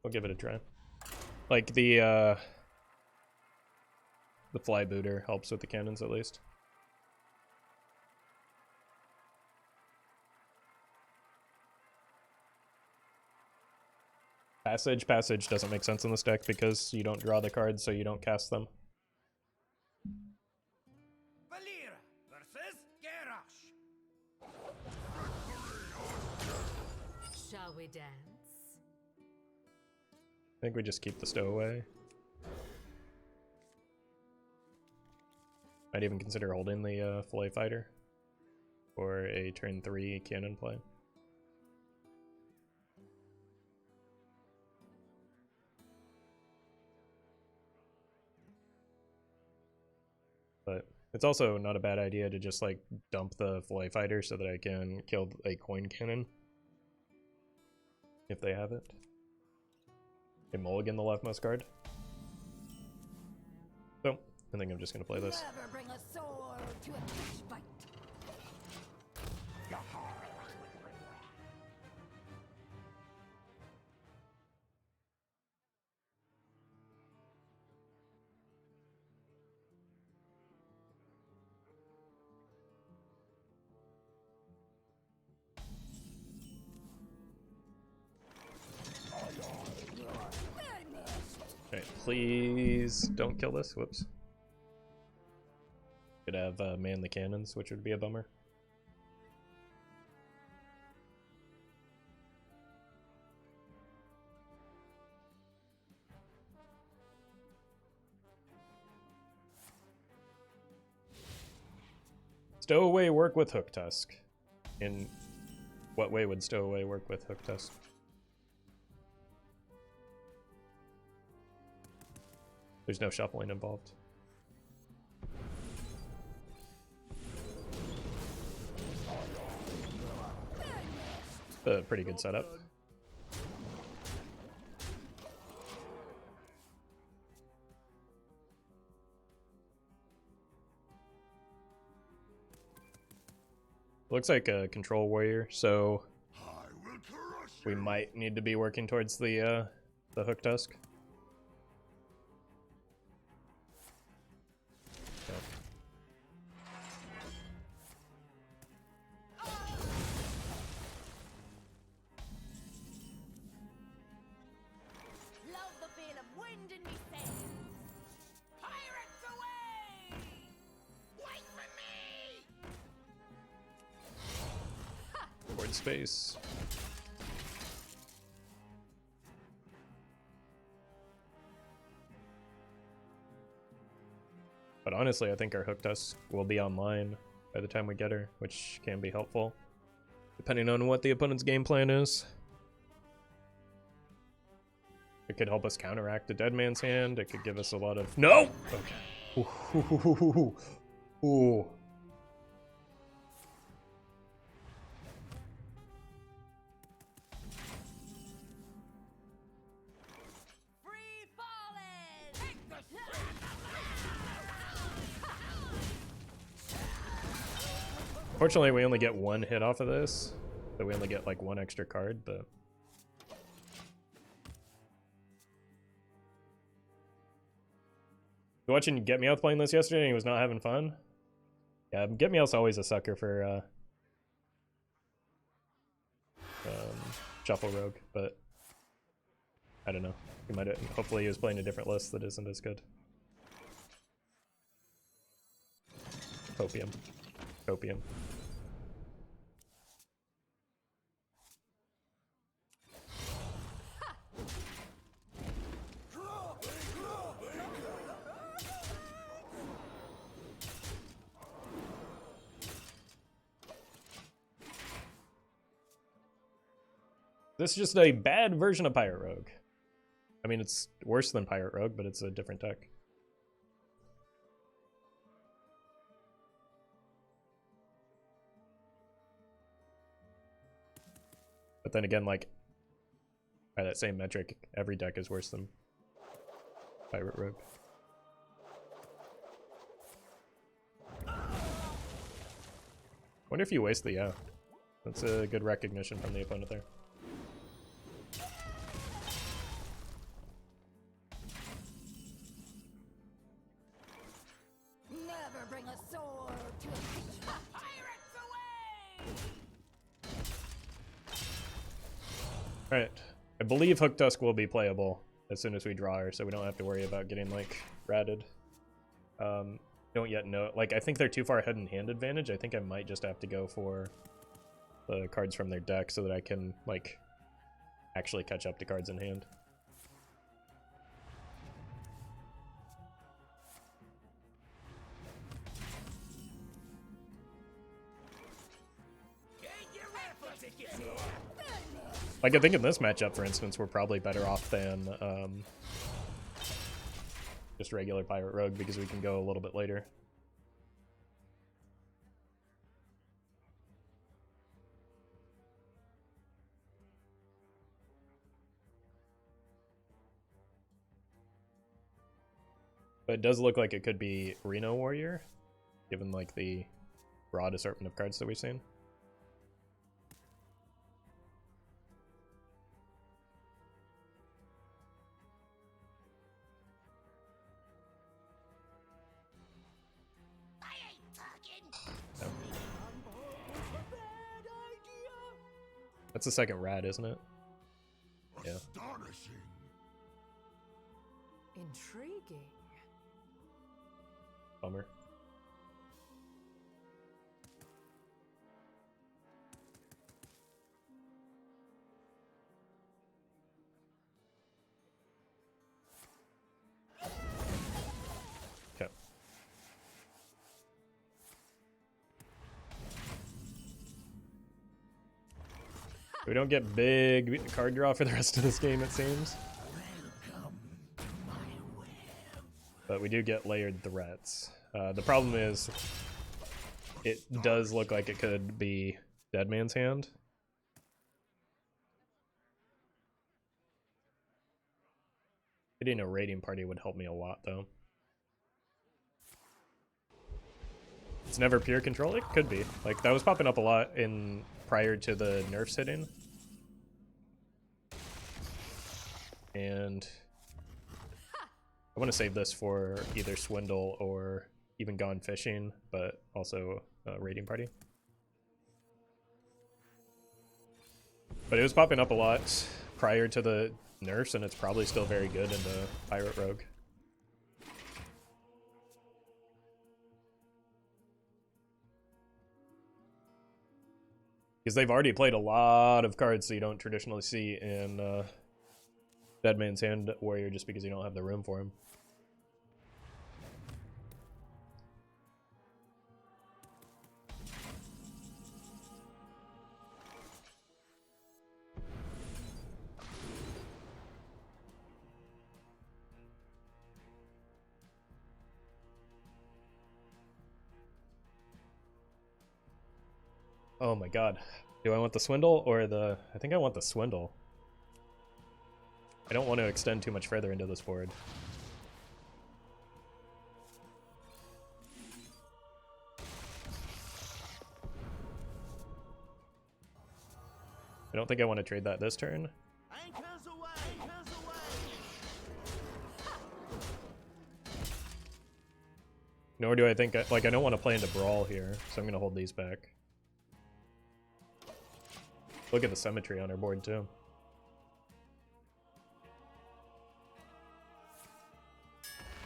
we'll give it a try. Like the Flybooter helps with the cannons at least. Passage doesn't make sense in this deck because you don't draw the cards, so you don't cast them. Fal'dorei versus Garrosh. Shall we dance? I think we just keep the Stowaway. Might even consider holding the Filletfighter for a turn 3 cannon play. But it's also not a bad idea to just like dump the Filletfighter so that I can kill a coin cannon if they have it. Okay, mulligan the leftmost card. So I think I'm just gonna play this. Never bring a sword to a fish fight. Okay, please don't kill this. Whoops. Could have man the cannons, which would be a bummer. Stowaway work with Hooktusk. In what way would Stowaway work with Hooktusk? There's no shuffling involved. A pretty good setup. Looks like a control warrior, so we might need to be working towards the Hooktusk. Space. But honestly, I think our Hooktusk will be online by the time we get her, which can be helpful, depending on what the opponent's game plan is. It could help us counteract a dead man's hand. It could give us a lot of... No! Okay. Ooh. Fortunately, we only get one hit off of this, so we only get like one extra card, but... Watching Get Meowth playing this yesterday and he was not having fun? Yeah, Get Meowth's always a sucker for Shuffle Rogue, but I don't know. He might have, hopefully he was playing a different list that isn't as good. Copium. Copium. This is just a bad version of Pirate Rogue. I mean, it's worse than Pirate Rogue, but it's a different deck. But then again, like, by that same metric, every deck is worse than Pirate Rogue. Wonder if you waste the yeah. That's a good recognition from the opponent there. Alright. I believe Hooktusk will be playable as soon as we draw her, so we don't have to worry about getting, like, ratted. Don't yet know. Like, I think they're too far ahead in hand advantage. I think I might just have to go for the cards from their deck so that I can, like, actually catch up to cards in hand. Like, I think in this matchup, for instance, we're probably better off than just regular Pirate Rogue because we can go a little bit later. But it does look like it could be Reno Warrior, given like the broad assortment of cards that we've seen. That's the second rat, isn't it? Yeah. Intriguing. Bummer. Okay. We don't get big card draw for the rest of this game, it seems. But we do get layered threats. The problem is, it does look like it could be Dead Man's Hand. Hitting a raiding party would help me a lot, though. It's never pure control? It could be. Like, that was popping up a lot in prior to the nerfs hitting. And I want to save this for either Swindle or even Gone Fishing, but also Raiding Party. But it was popping up a lot prior to the nerfs, and it's probably still very good in the Pirate Rogue. Because they've already played a lot of cards that you don't traditionally see in Dead Man's Hand Warrior just because you don't have the room for him. Oh my god. Do I want the Swindle or the... I think I want the Swindle. I don't want to extend too much further into this board. I don't think I want to trade that this turn. Anchors away! Anchors away! Nor do I think... like, I don't want to play into Brawl here, so I'm going to hold these back. Look at the symmetry on our board, too.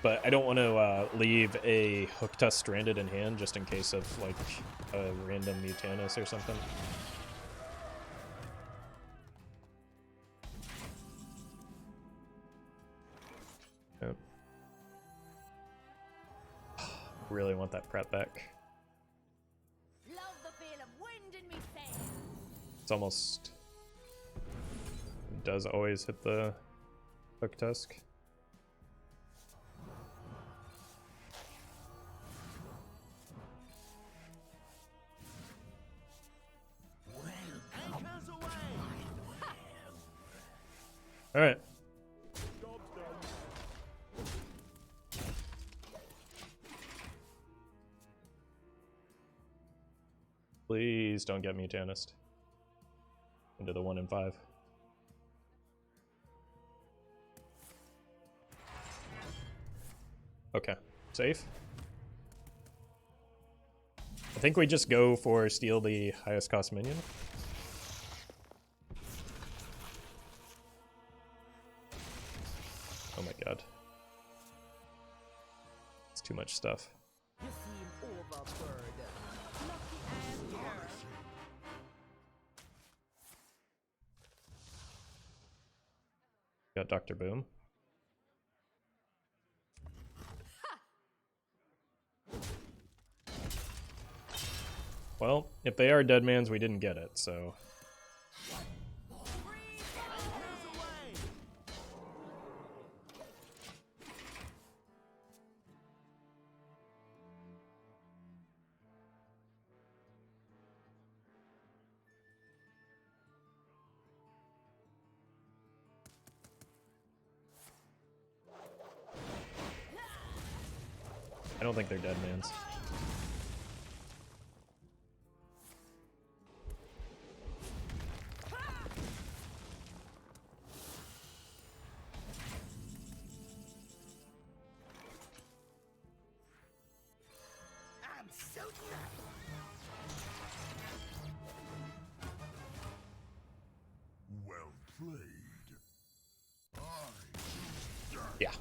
But I don't want to leave a Hooktusk stranded in hand just in case of, like, a random Mutanus or something. Yep. Really want that prep back. Love the feel of wind in me sails. It's almost... It does always hit the Hooktusk. Alright. Please don't get Mutanist into the 1 and 5. Okay, safe. I think we just go for steal the highest cost minion. Oh my god. It's too much stuff. You seem overburdened. Lucky and her. Got Dr. Boom. Well, if they are dead mans, we didn't get it, so. I don't think they're dead mans. I'm so Well played. Yeah.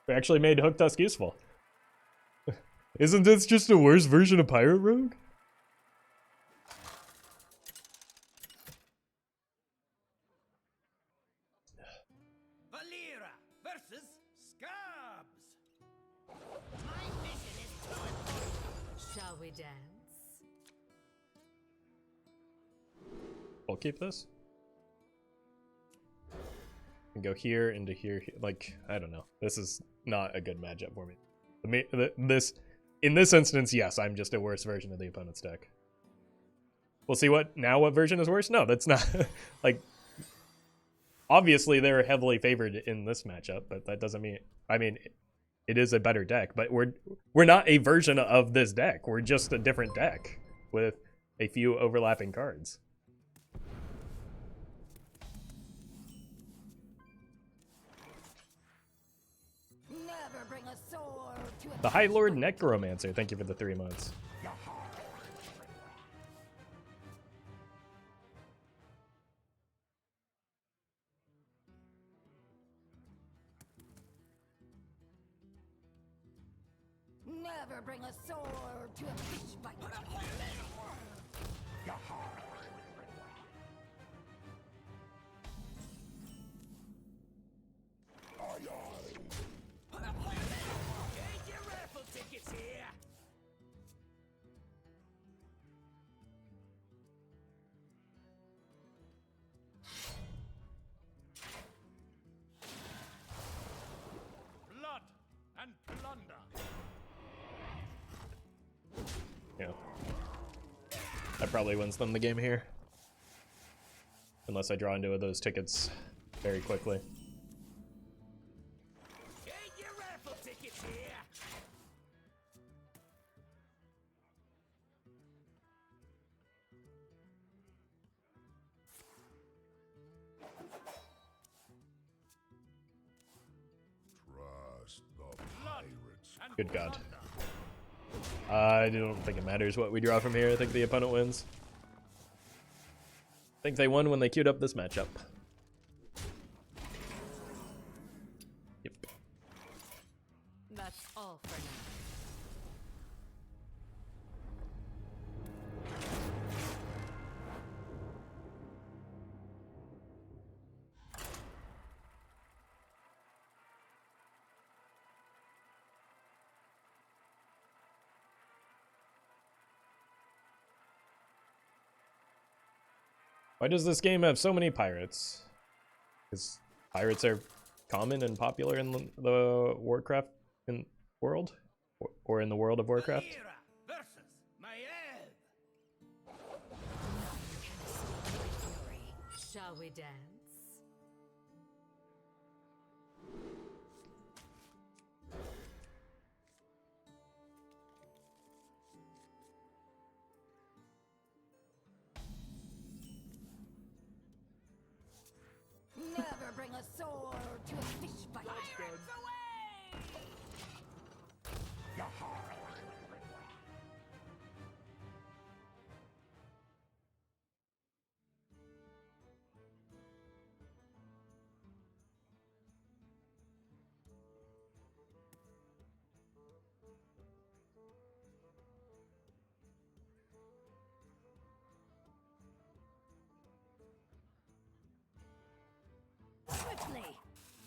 We actually made Hooktusk useful. Isn't this just a worse version of Pirate Rogue? Valera versus Scabs. My mission is too important. Shall we dance? We'll keep this. And go here into here. Like, I don't know. This is not a good matchup for me. In this instance, yes, I'm just a worse version of the opponent's deck. We'll see what version is worse? No, that's not. Like, obviously they're heavily favored in this matchup, but that doesn't mean. I mean, it is a better deck, but we're not a version of this deck. We're just a different deck with a few overlapping cards. Never bring a sword to a The High Lord Necromancer, thank you for the 3 months. Never bring a sword to a fish fight. Get your raffle tickets here. Blood and plunder. Yeah. That probably wins them the game here. Unless I draw into those tickets very quickly. Get your raffle tickets here. Trust the pirates. And Good God. plunder. I don't think it matters what we draw from here. I think the opponent wins. I think they won when they queued up this matchup. Yep. That's all for now. Why does this game have so many pirates? Because pirates are common and popular in the Warcraft world? Or in the world of Warcraft? Valera versus Maiev. Shall we dance?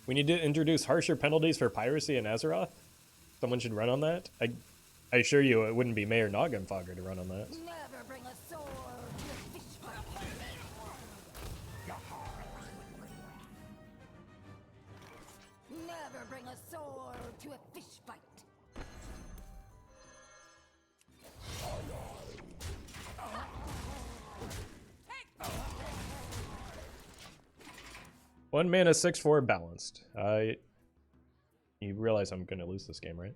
We need to introduce harsher penalties for piracy in Azeroth. Someone should run on that. I assure you it wouldn't be Mayor Noggenfogger to run on that. Never bring a sword to a fish fight. Never bring a sword to a fish fight. One mana 6/4 balanced. You realize I'm gonna lose this game, right?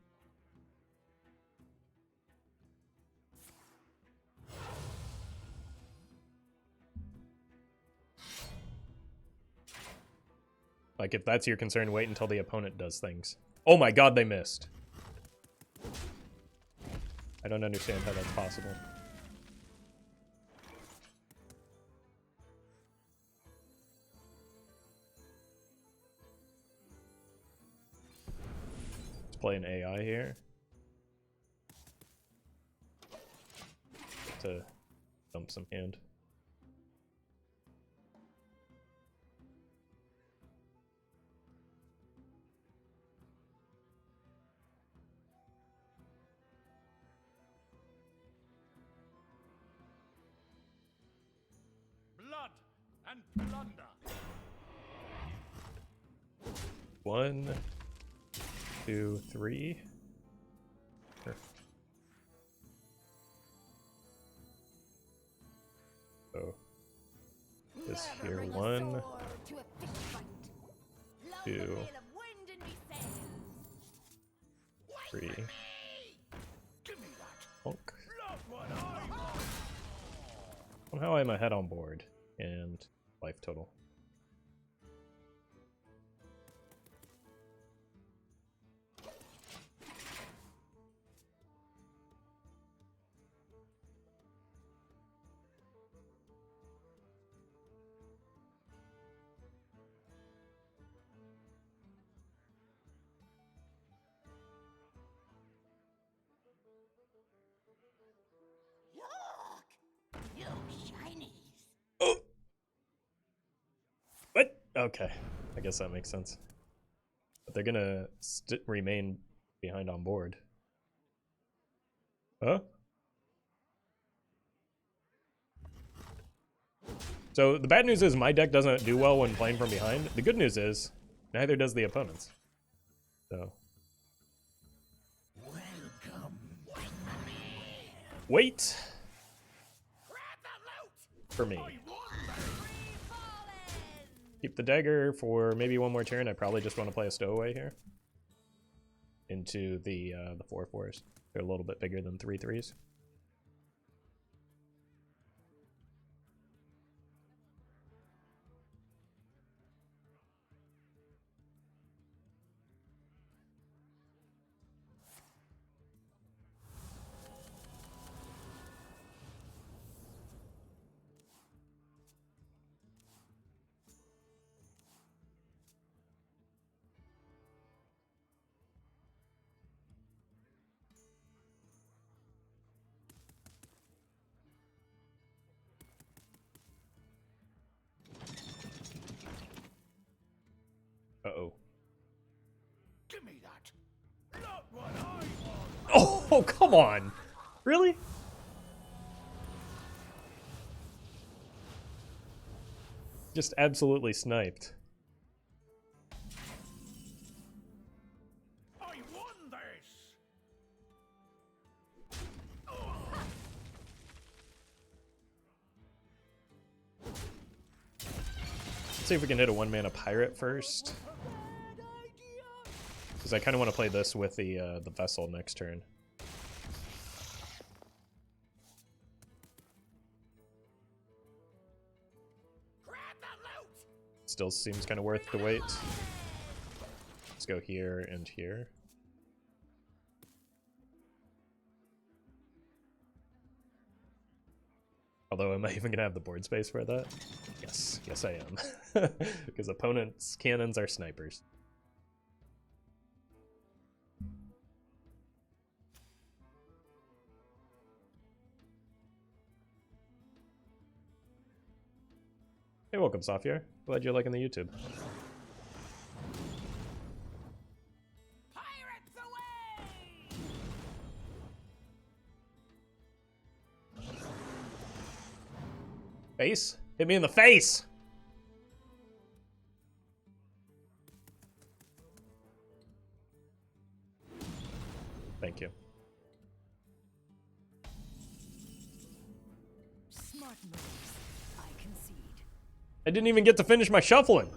Like, if that's your concern, wait until the opponent does things. Oh my god, they missed. I don't understand how that's possible. Let's play an AI here. To dump some hand. Blood and plunder. 1, 2, 3. Sure. So this Never here, bring a 1, sword to a fish fight. Love the 2, feel of wind in me sails. 3. Give me that. Bonk. Blood what I want. Somehow I'm ahead on board and life total. Look! You shinies! What? Okay, I guess that makes sense. But they're gonna remain behind on board. Huh? So the bad news is my deck doesn't do well when playing from behind. The good news is neither does the opponent's. So Welcome. wait Grab the loot. for me. I want that. Free fallen! Keep the dagger for maybe one more turn. I probably just want to play a stowaway here into the 4/4s. They're a little bit bigger than 3/3s. Uh-oh. Give me that. Blood what I want. Oh, come on. Really? Just absolutely sniped. I won this. Let's see if we can hit a 1-mana pirate first. Because I kind of want to play this with the vessel next turn. Grab the loot. Still seems kind of worth the wait. Let's go here and here. Although, am I even going to have the board space for that? Yes, yes I am. Because opponents' cannons are snipers. Hey, welcome, Safir. Glad you're liking the YouTube. Face? Hit me in the face! Thank you. Smart moves. I concede. I didn't even get to finish my shuffling.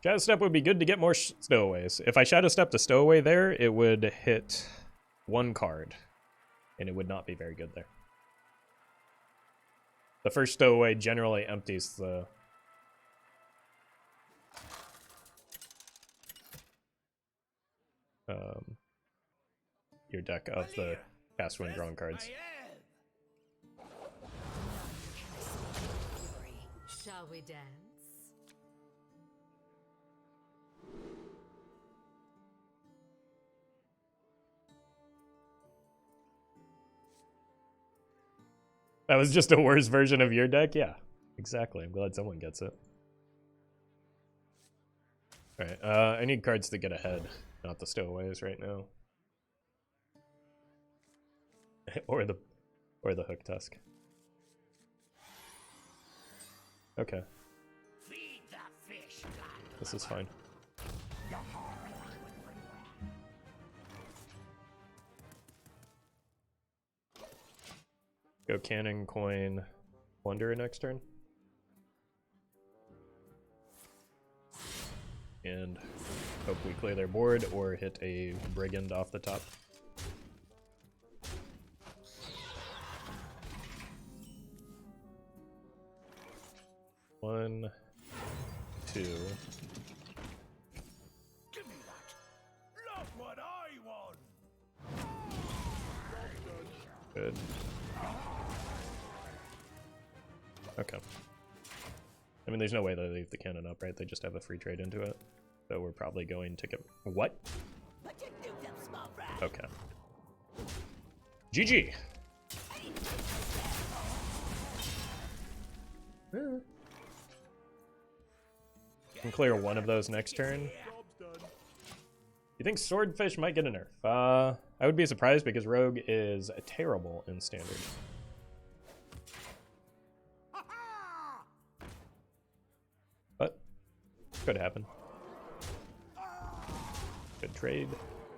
Shadow Step would be good to get more stowaways. If I Shadow Step to Stowaway there, it would hit 1 card. And it would not be very good there. The first Stowaway generally empties the... your deck of the cast when drawn cards. Shall we dance? That was just a worse version of your deck? Yeah, exactly. I'm glad someone gets it. Alright, I need cards to get ahead, not the stowaways right now. or the Hooktusk. Okay. This is fine. Go cannon, coin, Plunderer next turn. And hope we clear their board or hit a Brigand off the top. One, two. Give me that. Look what I want. Good. Okay. I mean, there's no way they leave the cannon up, right? They just have a free trade into it. So we're probably going to get... What? Okay. GG! Can clear one of those next turn. You think Swordfish might get a nerf? I would be surprised because Rogue is terrible in Standard. But could happen. Good trade.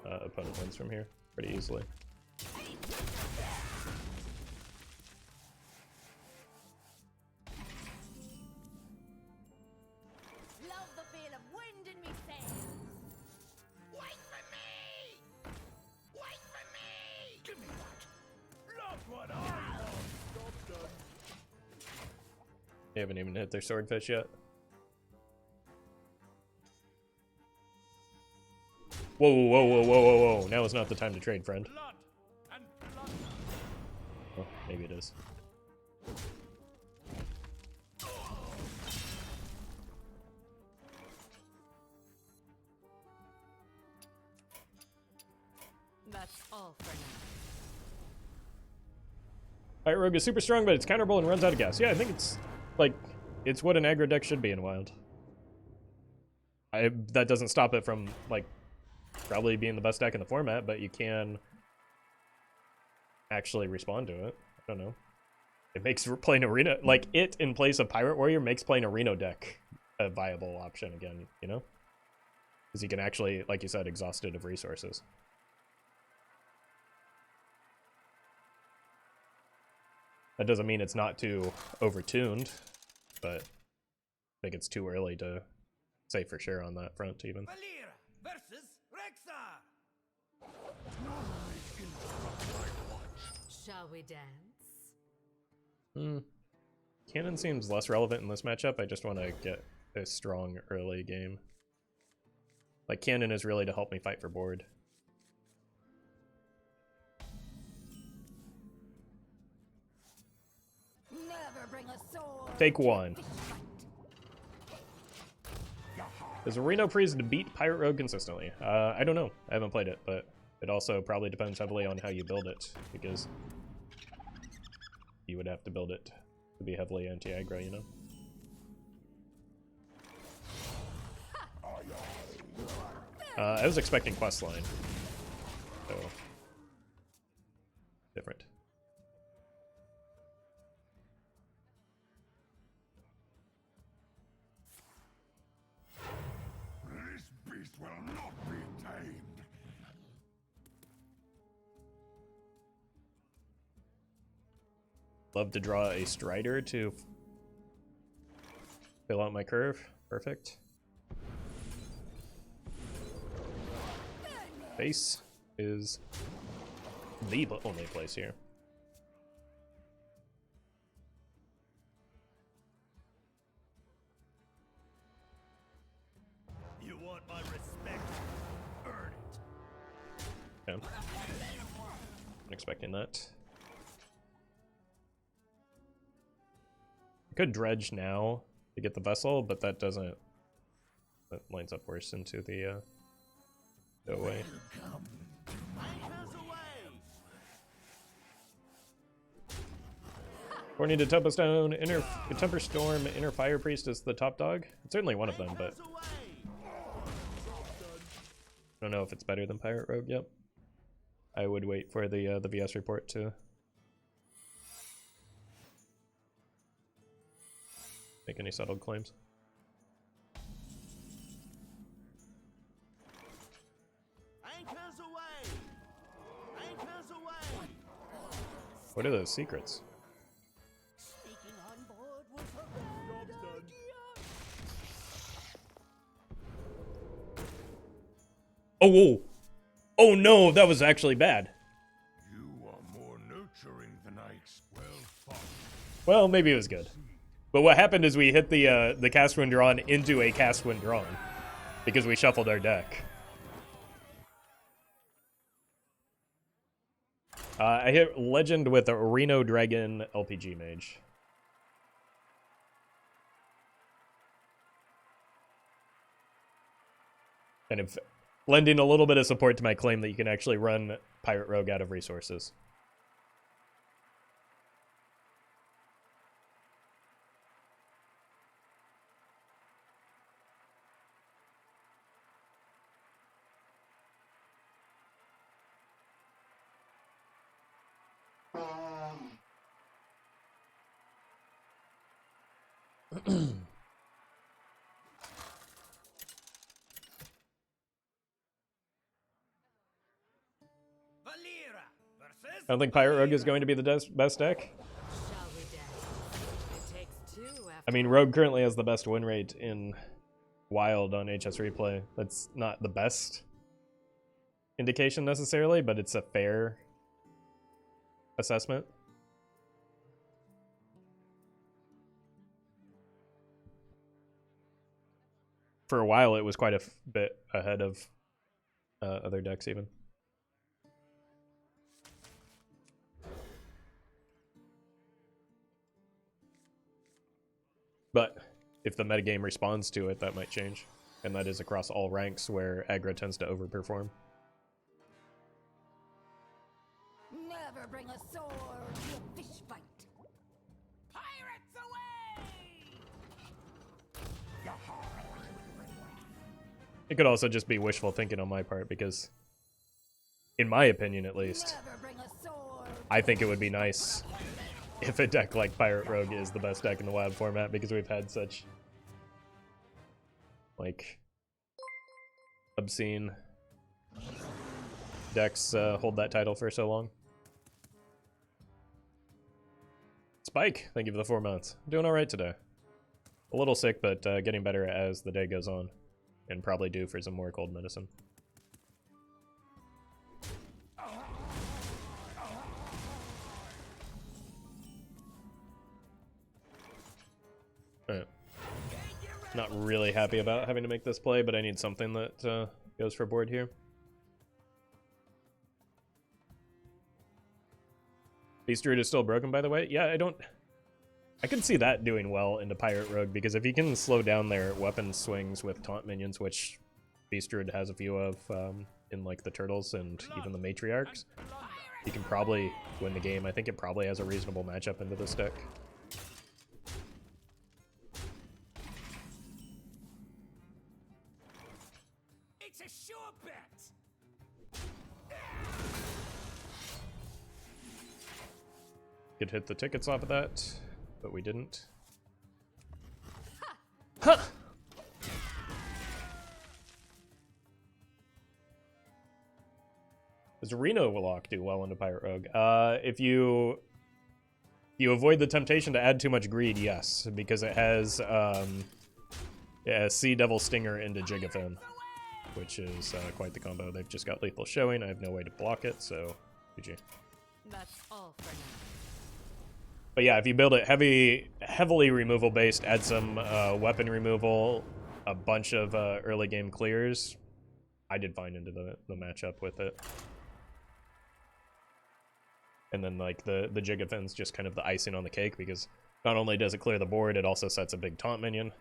Opponent wins from here pretty easily. Love the feel of wind in me sails. Wait for me! Wait for me! Give me that. Look what I want. They haven't even hit their Swordfish yet. Whoa, whoa, whoa, whoa, whoa, whoa. Now is not the time to trade, friend. Blood and blood. Oh, maybe it is. That's all for now. Alright, Rogue is super strong, but it's counterable and runs out of gas. Yeah, I think it's, like, it's what an aggro deck should be in Wild. That doesn't stop it from, like, probably being the best deck in the format, but you can actually respond to it. I don't know. It makes playing Arena, like, it in place of Pirate Warrior makes playing a Reno deck a viable option again, you know? Because you can actually, like you said, exhaust it of resources. That doesn't mean it's not too overtuned, but I think it's too early to say for sure on that front, even. Valera versus Rexar. Shall we dance? Cannon seems less relevant in this matchup. I just want to get a strong early game. Like, Cannon is really to help me fight for board. Never bring a sword. Take one. Is Reno Priest to beat Pirate Rogue consistently? I don't know. I haven't played it, but it also probably depends heavily on how you build it, because you would have to build it to be heavily anti-aggro, you know? I was expecting questline. So different. This beast will not be tamed. Love to draw a Strider to fill out my curve. Perfect. Base is the only place here. You want my respect? Earn it. Okay. I'm expecting that. I could dredge now to get the vessel, but that doesn't. That lines up worse into the Stowaway. Anchors away! According to Tempestone, Temper Storm, Inner Fire Priest is the top dog. It's certainly one of them, but Anchors away! I don't know if it's better than Pirate Rogue yet. I would wait for the VS report to make any settled claims. Anchors away! Anchors away! What are those secrets? Sneaking on board was a bad idea. Oh, whoa! Oh no, that was actually bad. You are more nurturing than I well fought. Well, maybe it was good. But what happened is we hit the cast when drawn into a cast when drawn because we shuffled our deck. I hit Legend with a Reno Dragon LPG Mage. Kind of lending a little bit of support to my claim that you can actually run Pirate Rogue out of resources. Valera versus I don't think Pirate Rogue is going to be the best deck. Shall we dance? It takes two after I mean, Rogue currently has the best win rate in Wild on HS Replay. That's not the best indication necessarily, but it's a fair assessment. For a while, it was quite a bit ahead of other decks even. But if the metagame responds to it, that might change. And that is across all ranks where aggro tends to overperform. Never bring a sword to a fish fight. Pirates away! It could also just be wishful thinking on my part because, in my opinion at least, Never bring a sword. I think it would be nice if a deck like Pirate Rogue is the best deck in the WoW format because we've had such, like, obscene decks hold that title for so long. Spike, thank you for the 4 months. Doing alright today. A little sick, but getting better as the day goes on. And probably due for some more cold medicine. Alright. Not really happy about having to make this play, but I need something that goes for board here. Beast Druid is still broken, by the way. Yeah, I can see that doing well into Pirate Rogue, because if you can slow down their weapon swings with taunt minions, which Beast Druid has a few of in like the Turtles and even the Matriarchs, you can probably win the game. I think it probably has a reasonable matchup into this deck. It's a sure bet! Could hit the tickets off of that, but we didn't. Huh! Does Reno Warlock do well into Pirate Rogue? If you avoid the temptation to add too much greed, yes, because it has Sea Devil Stinger into Gigafin, which is quite the combo. They've just got lethal showing. I have no way to block it, so GG. That's all for now. But yeah, if you build it heavily removal based, add some weapon removal, a bunch of early game clears, I did fine into the matchup with it. And then like the Gigafin's just kind of the icing on the cake, because not only does it clear the board, it also sets a big taunt minion.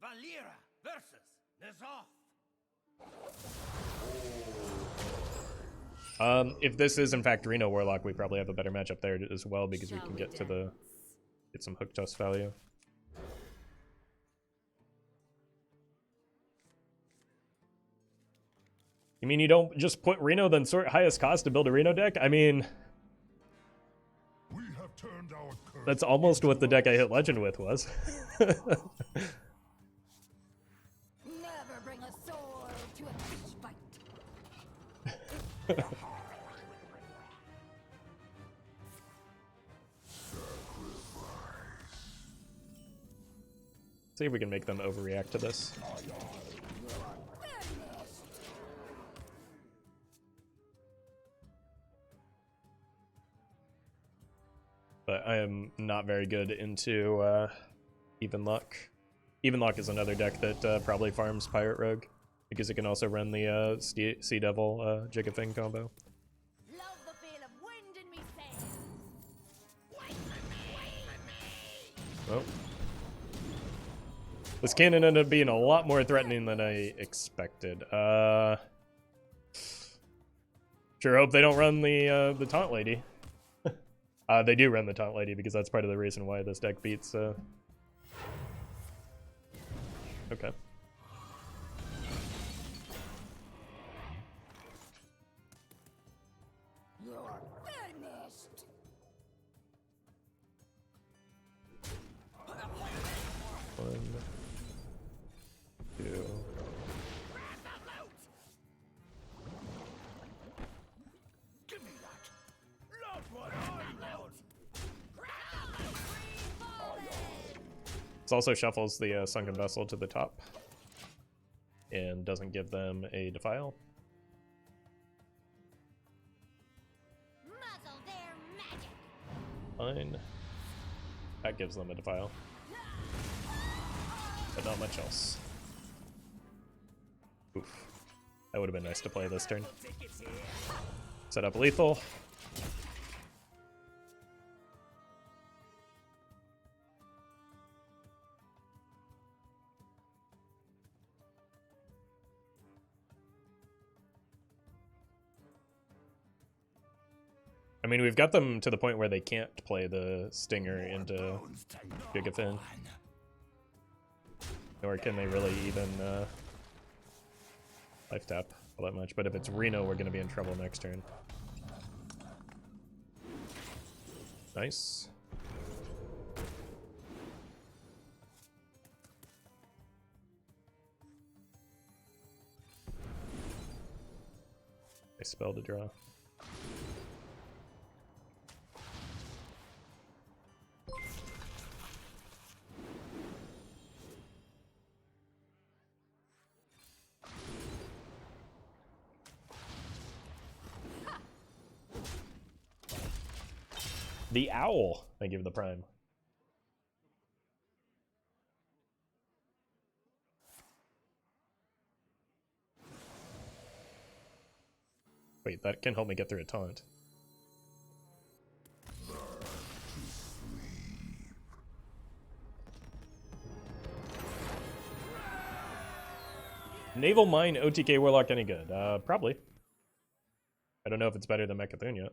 Valera versus Nazov. If this is in fact Reno Warlock, we probably have a better matchup there as well, because we can get to get some Hooktusk value. You mean you don't just put Reno then sort highest cost to build a Reno deck? I mean, We have turned our curse that's almost what the deck I hit Legend with was. Never bring a sword to a fish fight. See if we can make them overreact to this. But I am not very good into Even Luck. Even Luck is another deck that probably farms Pirate Rogue, because it can also run the Sea Devil Gigafin combo. Love the feel of wind in me sails. Well, this cannon ended up being a lot more threatening than I expected. Sure hope they don't run the Taunt Lady. They do run the Taunt Lady, because that's part of the reason why this deck beats. Okay. You're finished. One, two. Give me that. Love what I want. This also shuffles the Sunken Vessel to the top and doesn't give them a Defile. Muzzle their magic. Fine. That gives them a Defile. But not much else. Oof. That would have been nice to play this turn. Set up lethal. I mean, we've got them to the point where they can't play the Stinger into Gigafin. Nor can they really even life tap all that much. But if it's Reno, we're going to be in trouble next turn. Nice. I spell to draw. The owl. I give the prime. Wait, that can help me get through a taunt. Naval Mine OTK Warlock any good? Probably. I don't know if it's better than Mecha'thun yet.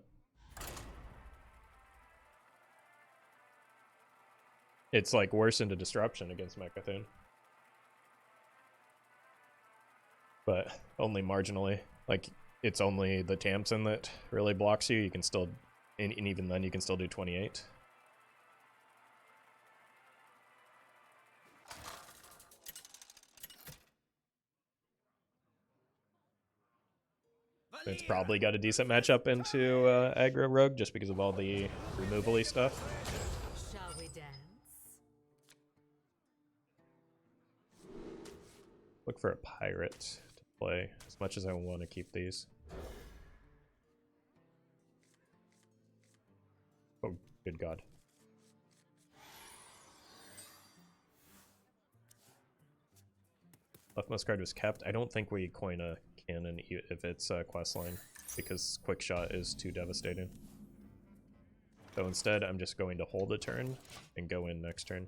It's like worse into disruption against Mecha'thun. But only marginally. Like, it's only the Tamsin that really blocks you. You can still, and even then you can still do 28. It's probably got a decent matchup into aggro rogue just because of all the removal-y stuff. Shall we dance? Look for a pirate to play as much as I want to keep these. Oh, good God. Leftmost card was kept. I don't think we coin a cannon if it's a questline, because quick shot is too devastating. So instead, I'm just going to hold a turn and go in next turn.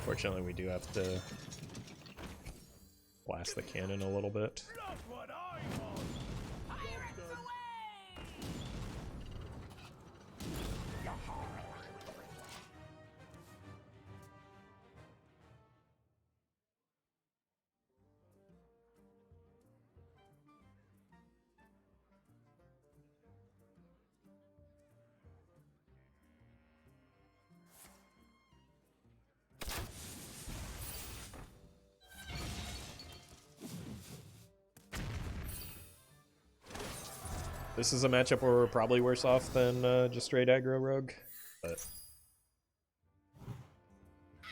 Fortunately, we do have to blast the cannon a little bit. Look what I want! Pirates away! This is a matchup where we're probably worse off than just straight aggro rogue, but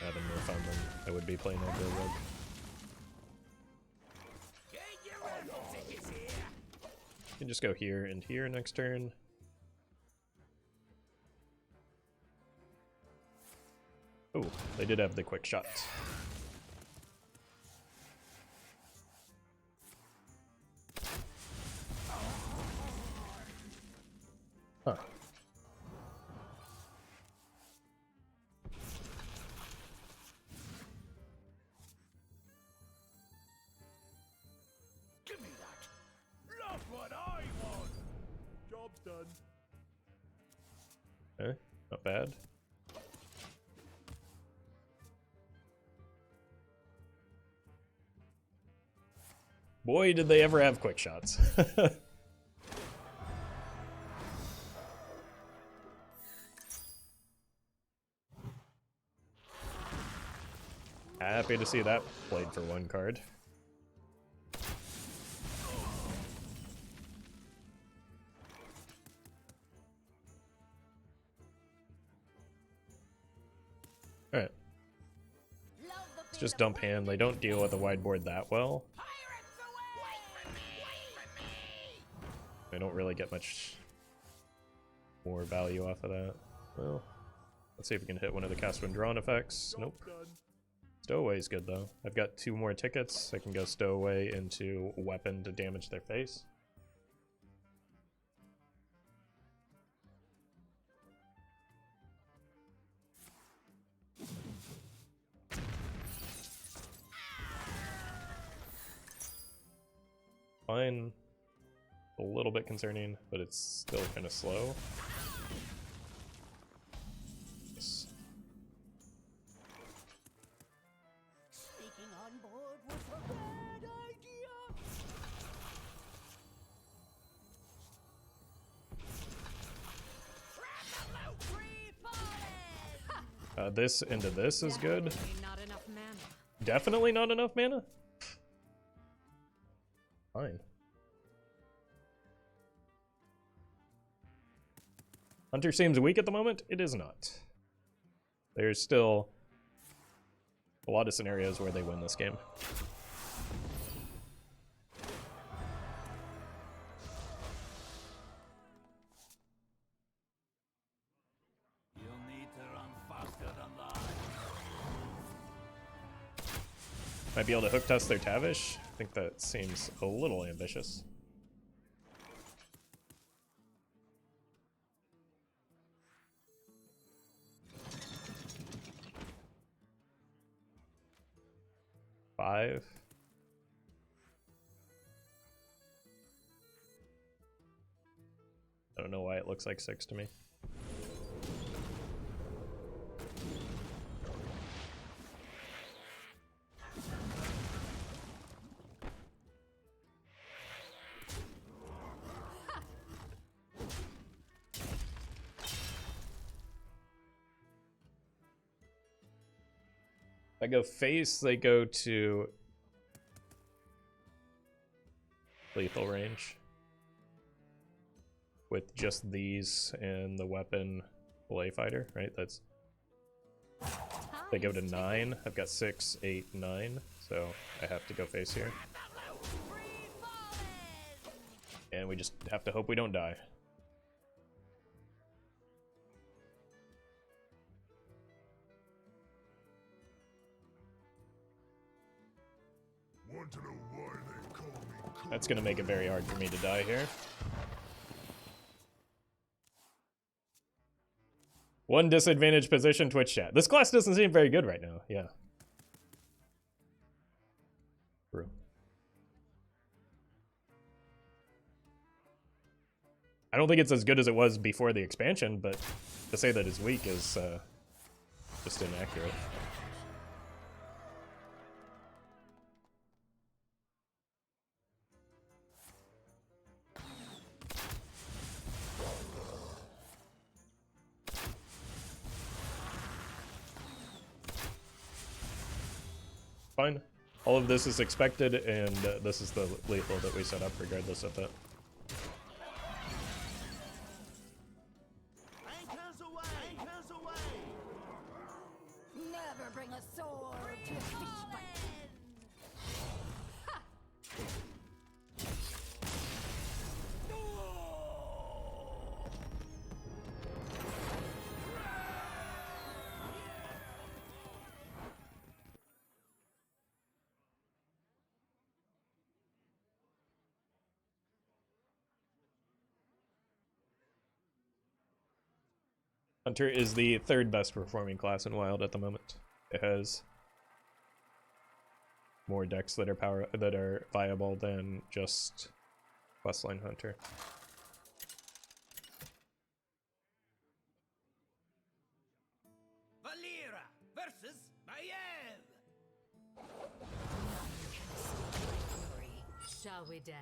having more fun than I would be playing aggro rogue. Get your raffle tickets here! You can just go here and here next turn. Oh, they did have the quick shot. Huh. Give me that! Look what I want! Job's done. Okay, not bad. Boy, did they ever have quick shots. Happy to see that played for one card. Alright. Let's just dump hand. They don't deal with the wide board that well. Pirates away! Wait for me! I don't really get much more value off of that. Well, let's see if we can hit one of the cast when drawn effects. Nope. Stowaway is good though. I've got 2 more tickets. I can go Stowaway into weapon to damage their face. Fine. A little bit concerning, but it's still kind of slow. Yes. Sneaking on board was a bad idea. Free falling! This into this is good. Definitely not enough mana. Definitely not enough mana? Fine. Hunter seems weak at the moment. It is not. There's still a lot of scenarios where they win this game. You'll need to run faster than that. Might be able to Hooktusk their Tavish. I think that seems a little ambitious. 5. I don't know why it looks like 6 to me. If I go face, they go to lethal range with just these and the weapon Filletfighter, right? That's they go to 9. I've got 6, 8, 9, so I have to go face here. And we just have to hope we don't die. Want to know why they call me cool? That's gonna make it very hard for me to die here. One disadvantaged position, Twitch chat. This class doesn't seem very good right now. Yeah. True. I don't think it's as good as it was before the expansion, but to say that it's weak is just inaccurate. Fine. All of this is expected, and this is the lethal that we set up regardless of that. Anchors away! Anchors away! Never bring a sword to a fish fight. Hunter is the 3rd best performing class in Wild at the moment. It has more decks that are viable than just Questline Hunter. Valera versus Mayev! Shall we dance?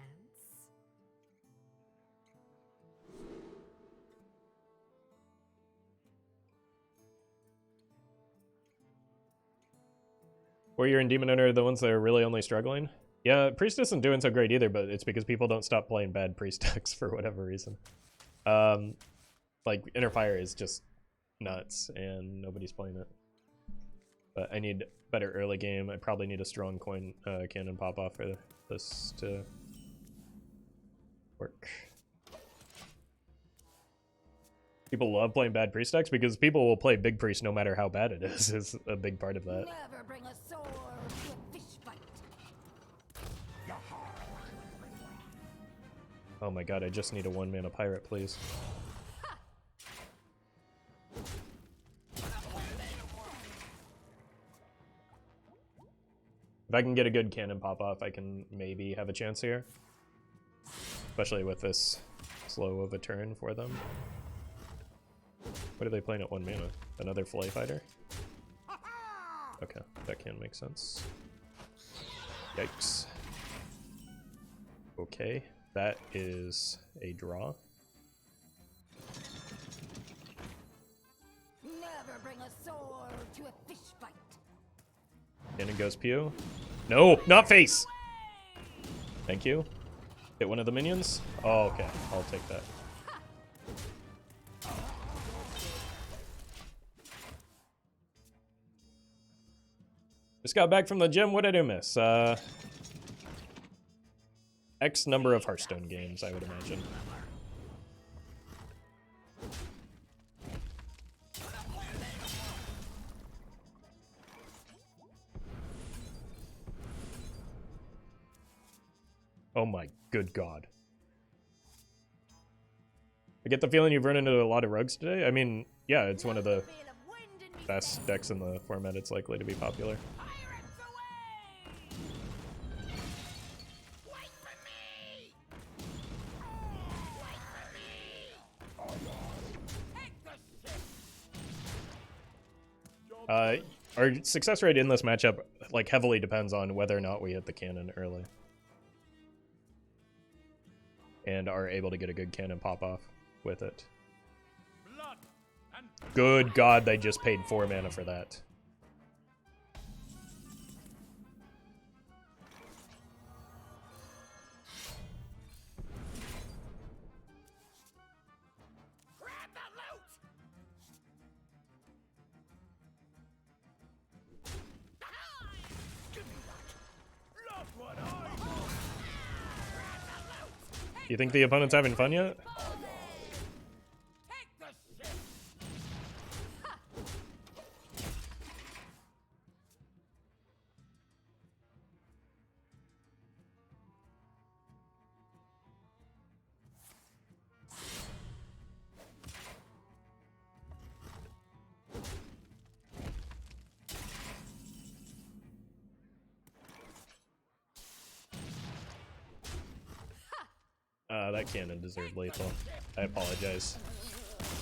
Warrior and Demon Hunter are the ones that are really only struggling. Yeah, Priest isn't doing so great either, but it's because people don't stop playing bad Priest decks for whatever reason. Like, Inner Fire is just nuts, and nobody's playing it. But I need better early game. I probably need a strong coin cannon pop-off for this to work. People love playing bad Priest decks because people will play Big Priest no matter how bad it is a big part of that. Never bring a sword to a fish fight. Oh my god, I just need a 1-mana pirate, please. If I can get a good cannon pop off, I can maybe have a chance here. Especially with this slow of a turn for them. What are they playing at 1 mana? Another Filletfighter? Okay, that can make sense. Yikes. Okay, that is a draw. Never bring a sword to a fish fight. Cannon goes Pew. No, not face! Thank you. Hit one of the minions? Oh, okay, I'll take that. Just got back from the gym. What did I miss? X number of Hearthstone games, I would imagine. Oh my good god. I get the feeling you've run into a lot of rogues today. I mean, yeah, it's one of the best decks in the format. It's likely to be popular. Pirates away! Our success rate in this matchup like heavily depends on whether or not we hit the cannon early. And are able to get a good cannon pop off with it. Good God, they just paid 4 mana for that. Grab the loot! Give me that! Look what I want! Grab the loot! You think the opponent's having fun yet? Take the shit! That cannon deserved lethal. I apologize,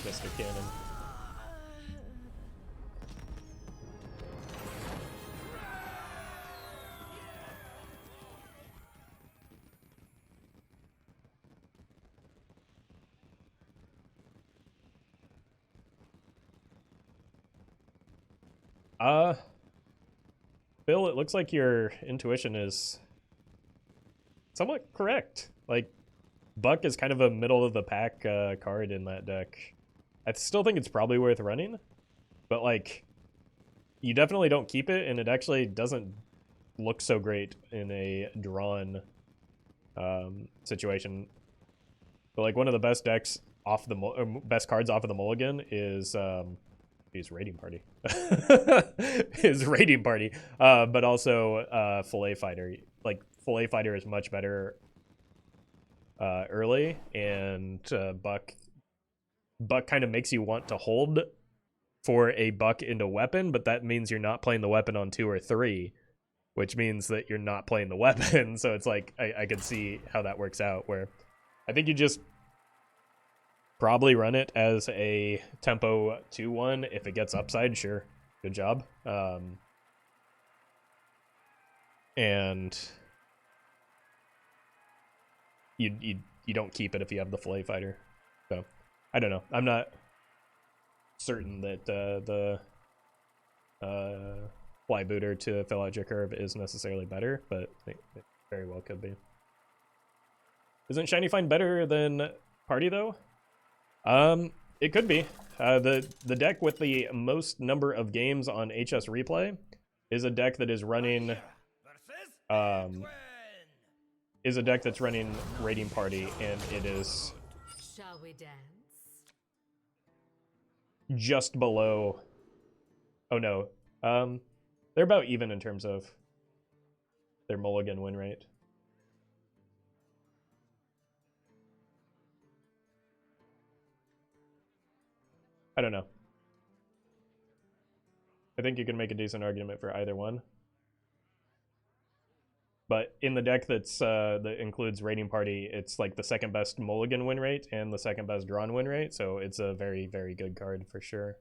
Mr. Cannon. Bill, it looks like your intuition is somewhat correct. Like, Buck is kind of a middle-of-the-pack card in that deck. I still think it's probably worth running, but, like, you definitely don't keep it, and it actually doesn't look so great in a drawn situation. But, like, one of the best decks off the best cards off of the mulligan is Raiding Party. Is Raiding Party, but also Filletfighter. Like, Filletfighter is much better early, and Buck kind of makes you want to hold for a Buck into weapon, but that means you're not playing the weapon on 2 or 3, which means that you're not playing the weapon. So it's like I could see how that works out, where I think you just probably run it as a tempo 2-1. If it gets upside, sure, good job. And you don't keep it if you have the Filletfighter. So I don't know. I'm not certain that the Flybooter to fill out your curve is necessarily better, but it very well could be. Isn't Shiny Find better than Party though? It could be. The deck with the most number of games on HS Replay is a deck that is running is a deck that's running Raiding Party, and it is Shall we dance? just below. Oh no, they're about even in terms of their mulligan win rate. I don't know. I think you can make a decent argument for either one. But in the deck that's that includes Raiding Party, it's like the second best mulligan win rate and the second best drawn win rate, so it's a very, very good card for sure.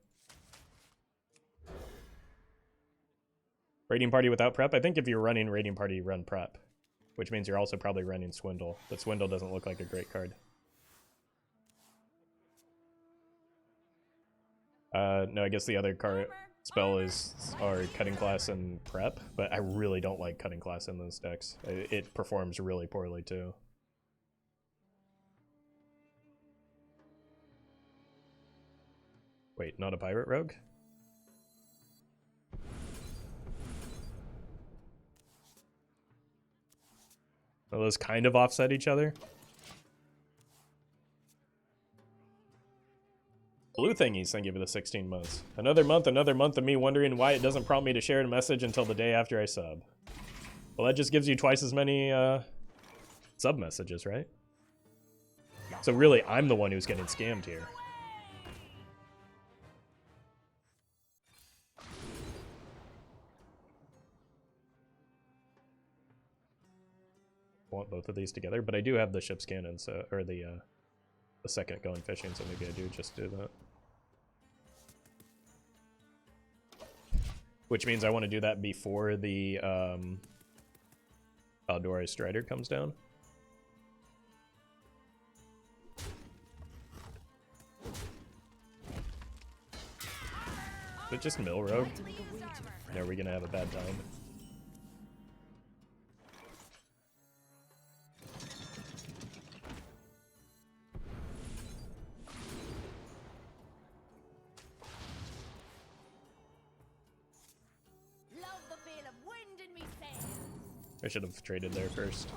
Raiding Party without prep? I think if you're running Raiding Party, you run prep, which means you're also probably running Swindle, but Swindle doesn't look like a great card. No, I guess the other card spell are Cutting Class and Prep, but I really don't like Cutting Class in those decks. It performs really poorly too. Wait, not a Pirate Rogue? Well, those kind of offset each other. Blue thingies, thank you for the 16 months. Another month of me wondering why it doesn't prompt me to share a message until the day after I sub. Well, that just gives you twice as many sub messages, right? So really, I'm the one who's getting scammed here. Want both of these together, but I do have the ship's cannon, so or the second going fishing, so maybe I do just do that. Which means I want to do that before the Fal'dorei Strider comes down. Is it just Mill Rogue? Are we gonna have a bad time? Love the feel of wind in me sails. I should have traded there first.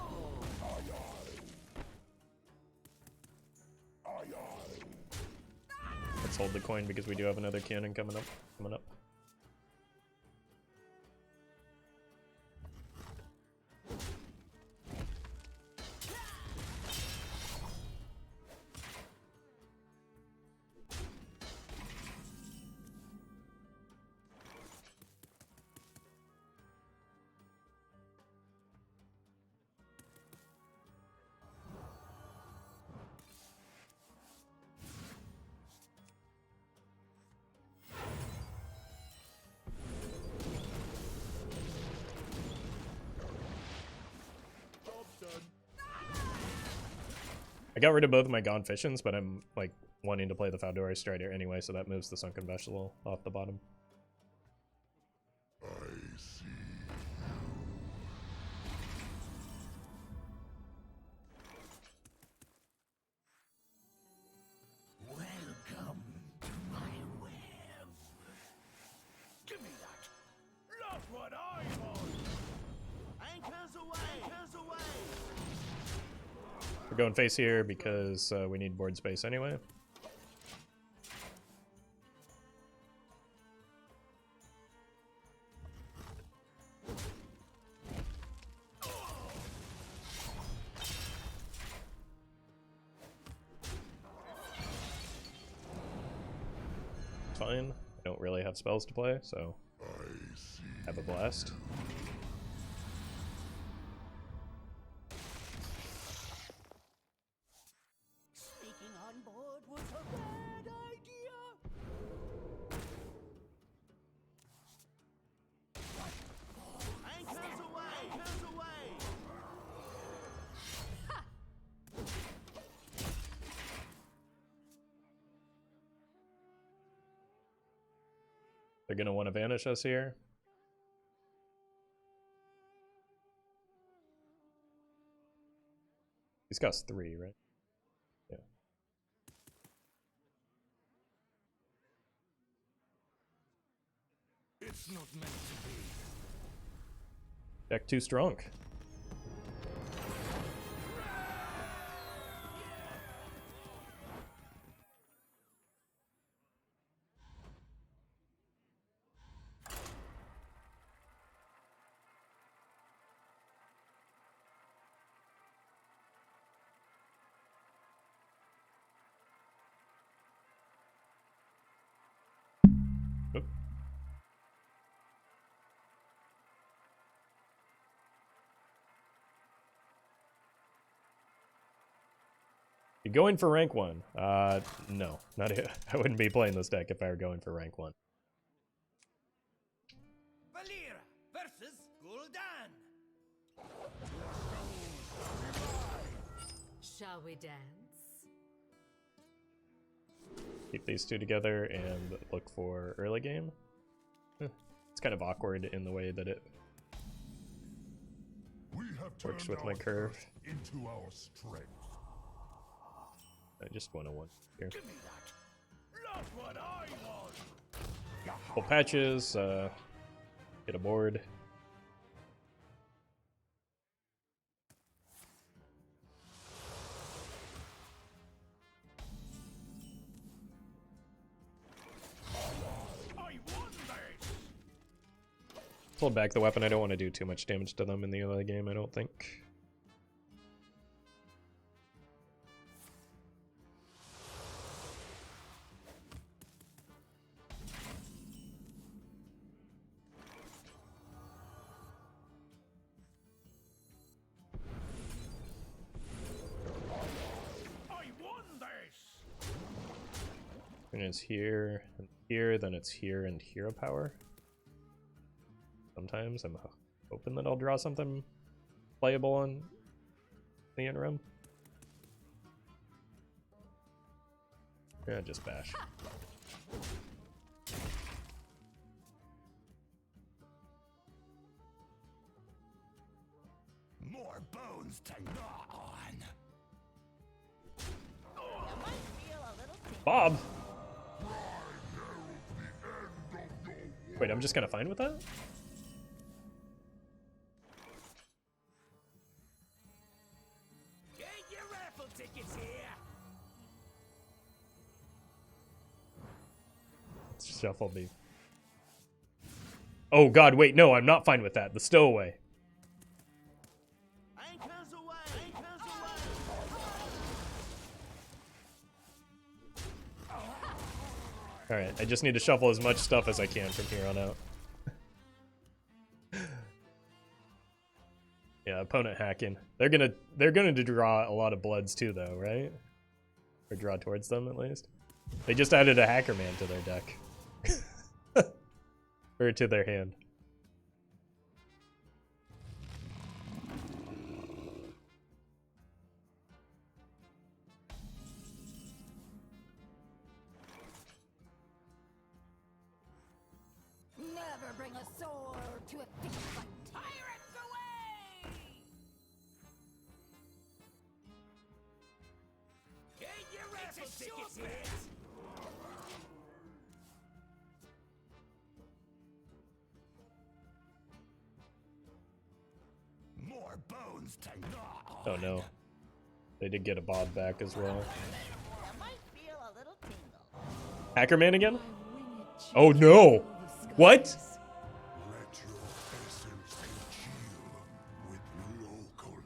Let's hold the coin because we do have another cannon coming up. I got rid of both of my Gone Fishins, but I'm like wanting to play the Fal'dorei Strider anyway, so that moves the Sunken Vessel off the bottom. I see. Welcome to my web. Give me that. Look what I want. Anchors away. Anchors away. We're going face here because we need board space anyway. Fine. I don't really have spells to play, so have a blast. Sneaking on board was a bad idea. Anchors away. Anchors away. They're gonna want to vanish us here. He's cost 3, right? Yeah. It's not meant to be. Deck too strong. Oop. You going for rank 1? No, not it. I wouldn't be playing this deck if I were going for rank 1. Valera versus Gul'dan. Shall we dance? Keep these two together and look for early game. It's kind of awkward in the way that it We have works turned with my our curve. thirst into our strength. I just want to one here. Give me that. Look what I want. Full patches, get a board. I won this. Hold back the weapon. I don't want to do too much damage to them in the early game, I don't think. I won this. And it's here and here, then it's here and hero power. sometimes. I'm hoping that I'll draw something playable in the interim. Yeah, just bash. More bones to gnaw on. You might feel a little tingle. Bob! Wait, I'm just gonna fine with that? Get your raffle tickets here. Shuffle me. Oh god, wait, no, I'm not fine with that. The stowaway. Anchors away. Anchors away. Alright, I just need to shuffle as much stuff as I can from here on out. Yeah, opponent hacking. They're gonna draw a lot of bloods too though, right? Or draw towards them at least. They just added a hacker man to their deck. Or to their hand. Never bring a sword to a fish fight. Pirates away. Get your raffle tickets here. More bones to gnaw on. Oh no. They did get a Bob back as well. You might feel a little tingle. Hacker man again? Oh no! What? Let your essence congeal with local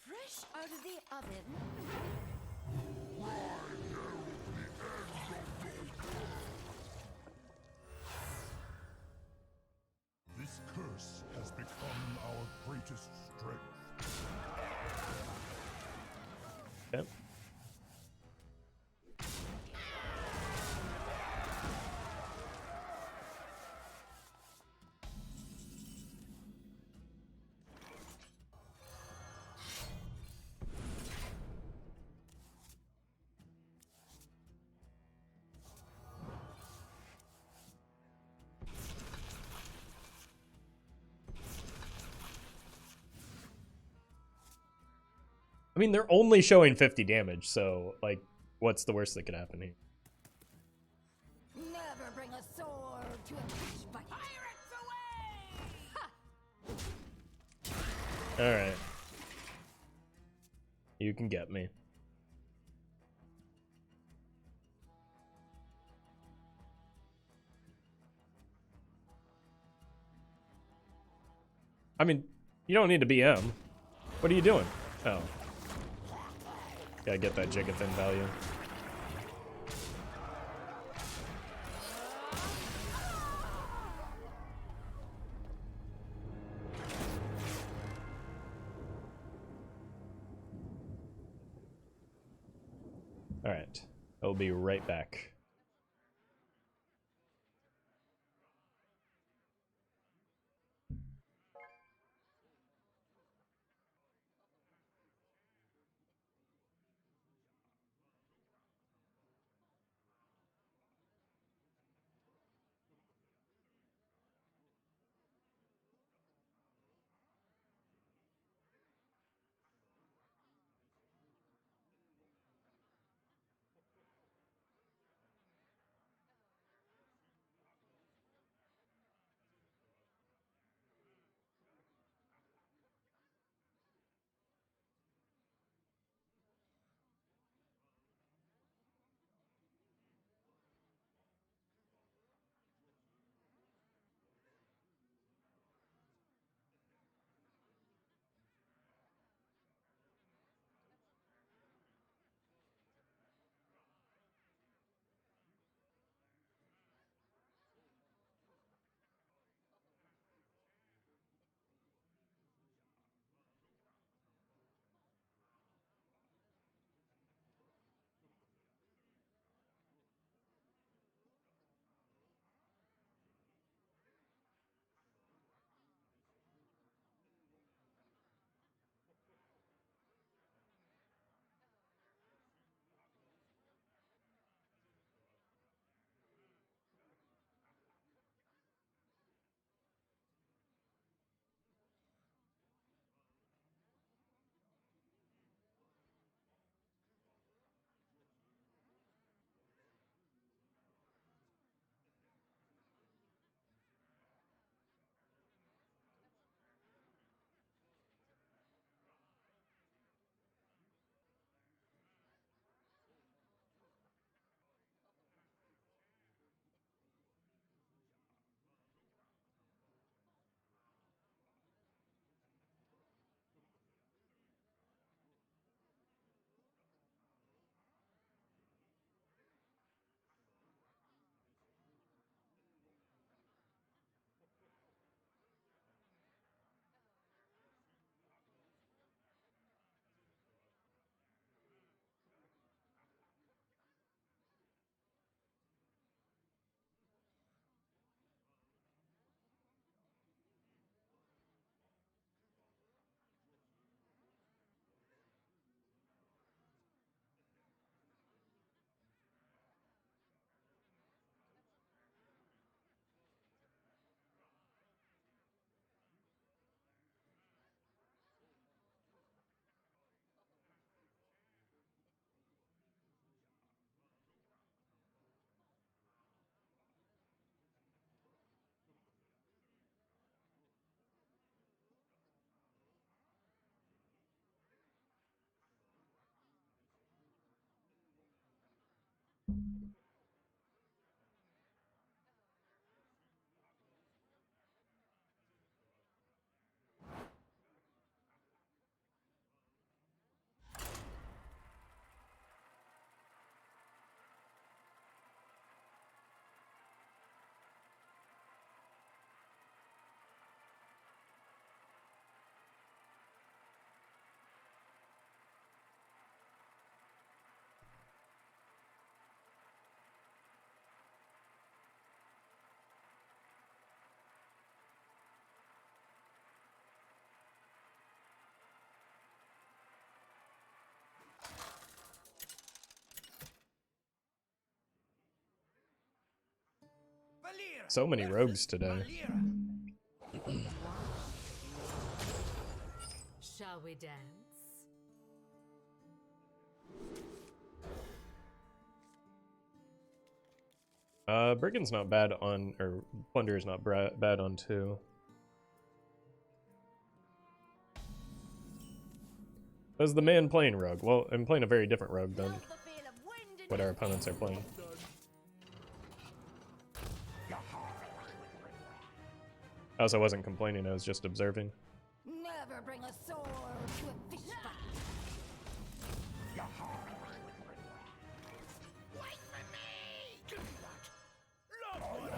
Fresh out of the oven. This curse has become our greatest strength. Yep. I mean, they're only showing 50 damage, so, like, what's the worst that could happen here? Never bring a sword to a fish fight. Pirates away. Alright. You can get me. I mean, you don't need to BM. What are you doing? Oh. Gotta get that Jigathan value. Alright. I'll be right back. So many rogues today. Shall we dance? Brigand's not bad on, or Plunderer's not bad on 2. As the man playing rogue? Well, I'm playing a very different rogue than what our opponents are playing. I also wasn't complaining, I was just observing. Never bring a sword to a fish fight. Wait for me! Give me that! Look what I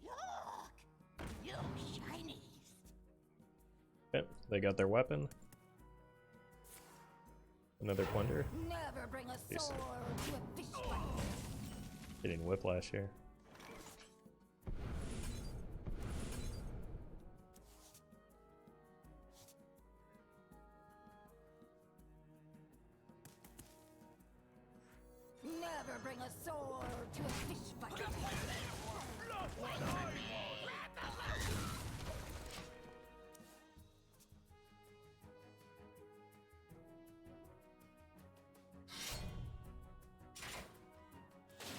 Look! You shinies! Okay, they got their weapon. Another plunder. Never bring a Decent. sword to a fish fight. Getting whiplash here. Never bring a sword to a fish fight.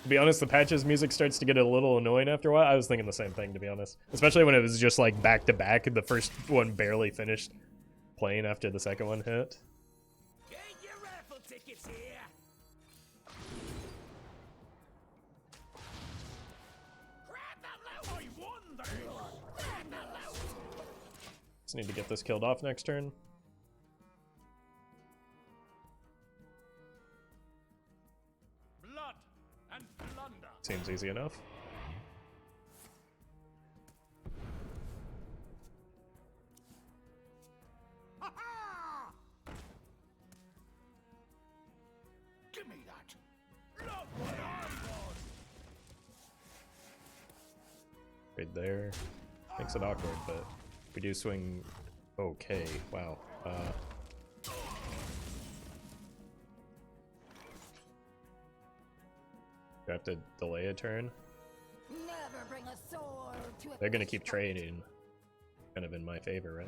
To be honest, the patches music starts to get a little annoying after a while. I was thinking the same thing, to be honest. Especially when it was just like back to back, and the first one barely finished playing after the second one hit. Get your raffle tickets here! Grab the loot! I won this! Grab the loot! Just need to get this killed off next turn. Blood and plunder! Seems easy enough. Ha-ha! Give me that! Look what I want! Right there. Makes it awkward, but we do swing okay. Wow. Do I have to delay a turn? Never bring a sword to a They're gonna fish keep fight. trading. Kind of in my favor, right?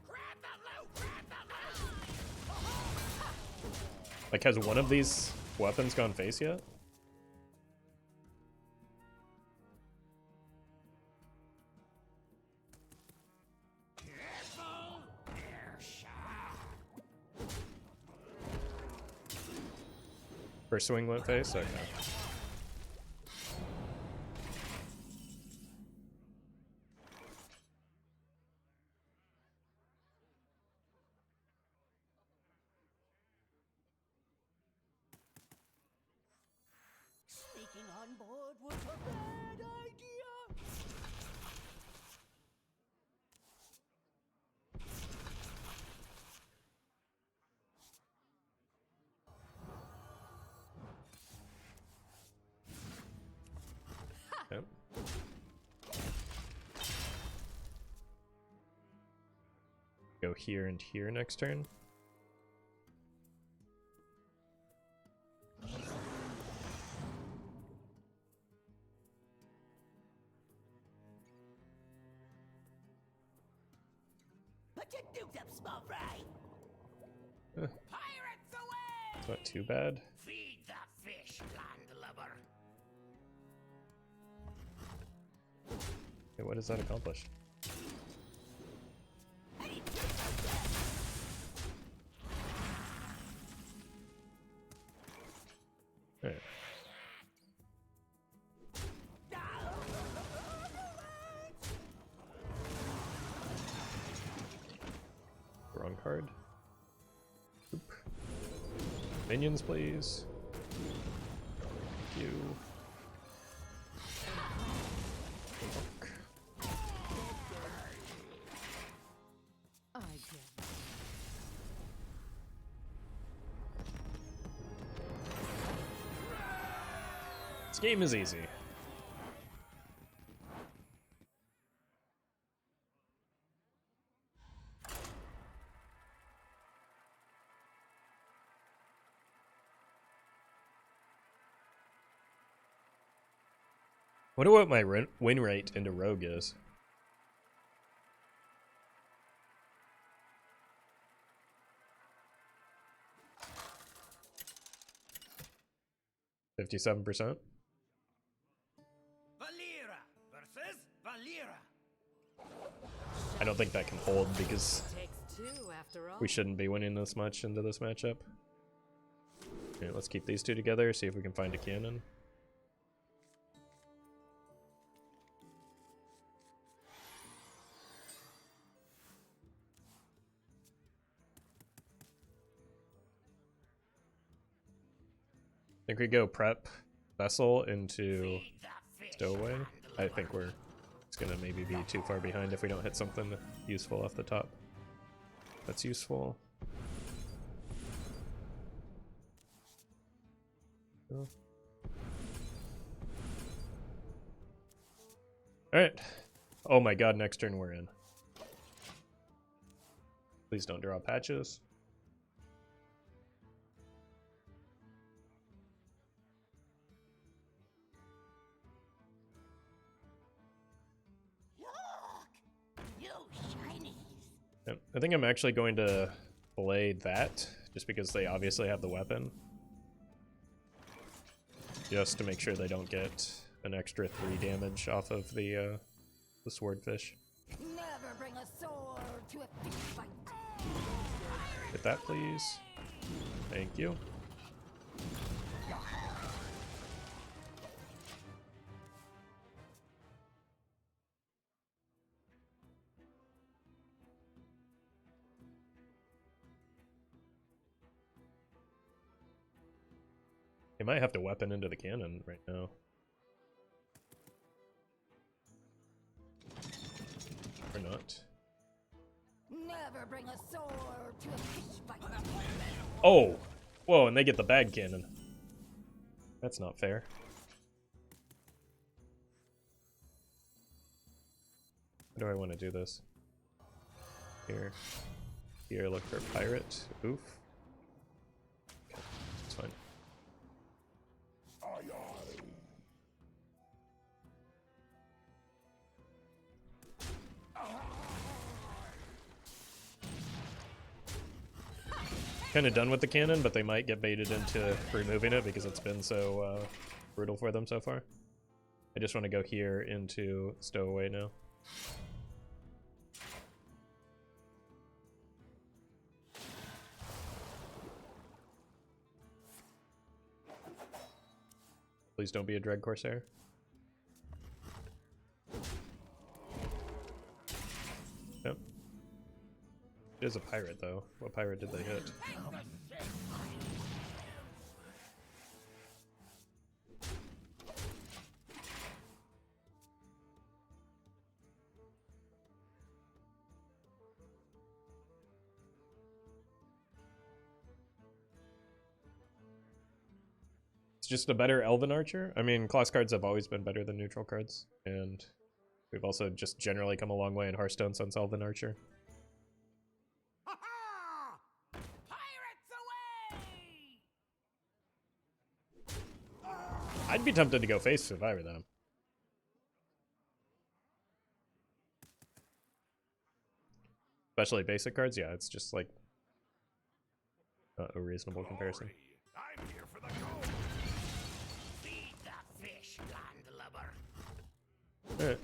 Grab the loot! Grab the loot! Like, has one of these weapons gone face yet? Careful! They're sharp! First swing went face? Okay. Sneaking on board was a bad idea. Yep. Go here and here next turn. Put your dukes up, small fry! Eh. Pirates away! It's not too bad. Feed the fish, landlubber! Okay, what does that accomplish? Alright. Wrong card. Oop. Minions, please. Thank you. Fuck. I get it. This game is easy. Wonder what my win rate into Rogue is. $57%. Valera versus Valera. I don't think that can hold because Takes two after all. we shouldn't be winning this much into this matchup. Okay, let's keep these two together, see if we can find a cannon. I think we go prep Vessel into Stowaway. I think it's gonna maybe be too far behind if we don't hit something useful off the top. That's useful. Oh. Alright. Oh my god, next turn we're in. Please don't draw patches. Yep. I think I'm actually going to play that, just because they obviously have the weapon. Just to make sure they don't get an extra 3 damage off of the swordfish. Never bring a sword to a fish fight. Hit that, please. Thank you. They might have to weapon into the cannon right now. Or not. Never bring a sword to a fish fight. Oh! Whoa, and they get the bag cannon. That's not fair. How do I want to do this? Here. Here, look for pirate. Oof. Okay, it's fine. Kind of done with the cannon, but they might get baited into removing it because it's been so brutal for them so far. I just want to go here into Stowaway now. Please don't be a Dread Corsair. Yep. It is a pirate, though. What pirate did they hit? It's just a better Elven Archer. I mean, class cards have always been better than neutral cards, and we've also just generally come a long way in Hearthstone since Elven Archer. I'd be tempted to go face if I were them. Especially basic cards, yeah, it's just like not a reasonable comparison. I'm here for the gold. Feed the fish, landlubber. Alright.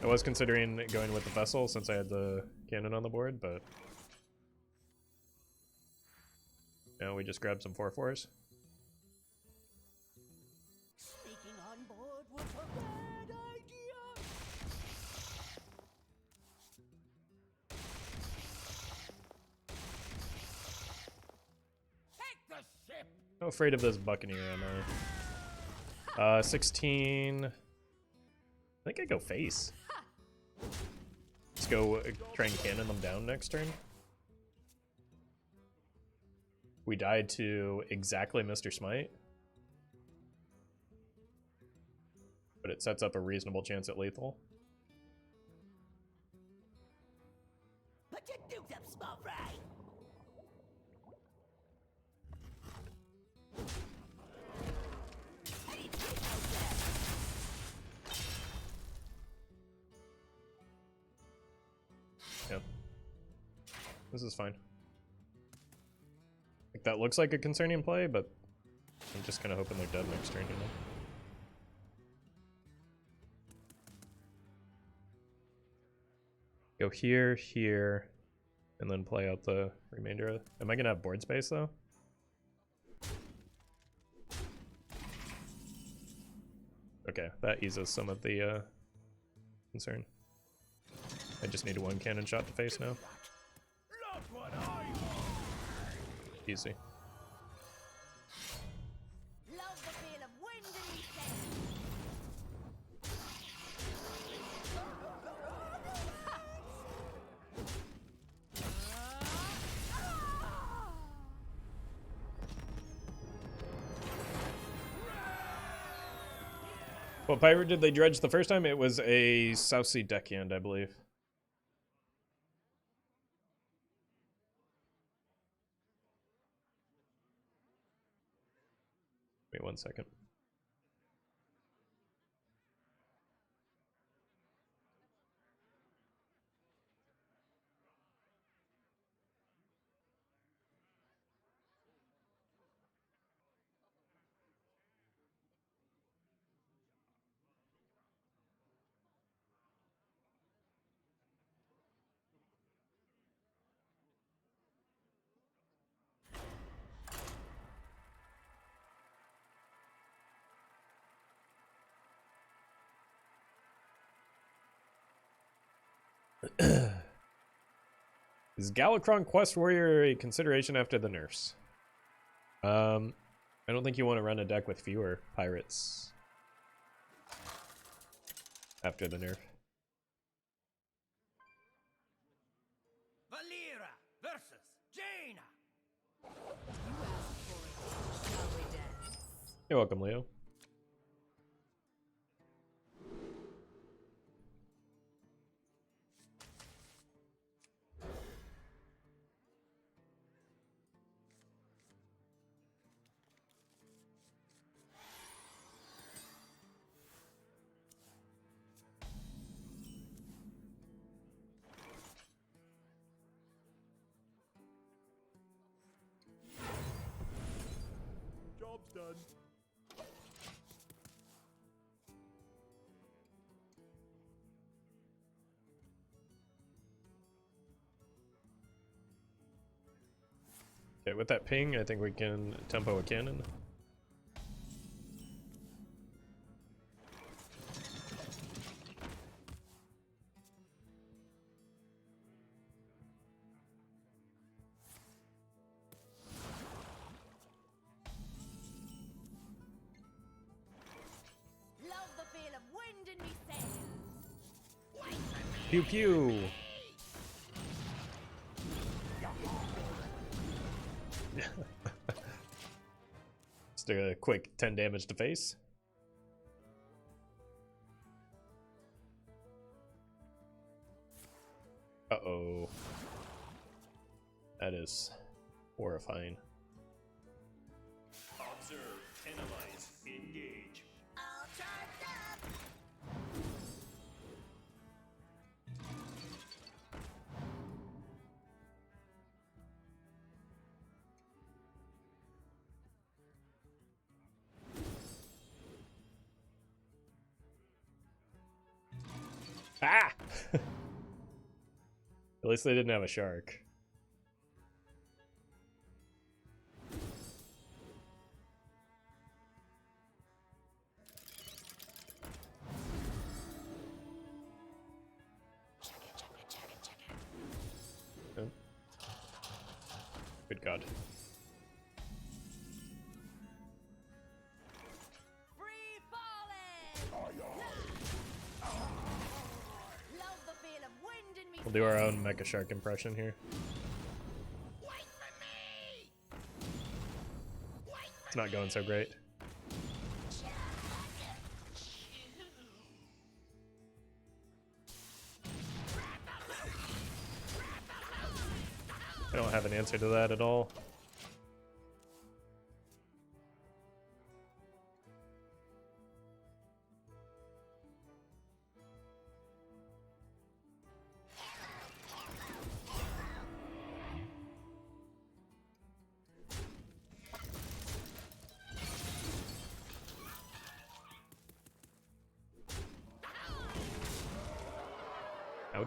I was considering going with the Vessel since I had the cannon on the board, but now we just grab some 4/4s. Sneaking on board was a bad idea. Take the ship. I'm afraid of this Buccaneer, am I? 16. I think I go face. Let's go try and cannon them down next turn. We died to exactly Mr. Smite. But it sets up a reasonable chance at lethal. Put your dukes up, small fry. This is fine. Like, that looks like a concerning play, but I'm just kind of hoping they're dead next turn, you know? Go here, here, and then play out the remainder of... Am I gonna have board space, though? Okay, that eases some of the concern. I just need a 1 cannon shot to face now. Easy. Love the feel of wind in me sails. What pirate did they dredge the first time? It was a South Sea deckhand, I believe. Wait 1 second. Is Galakron Quest Warrior a consideration after the nerfs? I don't think you want to run a deck with fewer pirates after the nerf. Valera versus Jaina. You asked for it. Shall we dance? You're welcome, Leo. Job's done. Okay, with that ping, I think we can tempo a cannon. Love the feel of wind in me sails. Pew pew! Just a quick 10 damage to face. Uh-oh. That is horrifying. Observe, analyze, engage. All charged up. Ah! At least they didn't have a shark. Oh. Good God. Free falling. Love the feel of wind in me. We'll do our own Mecha Shark impression here. Wait for me. It's not going so great. I don't have an answer to that at all.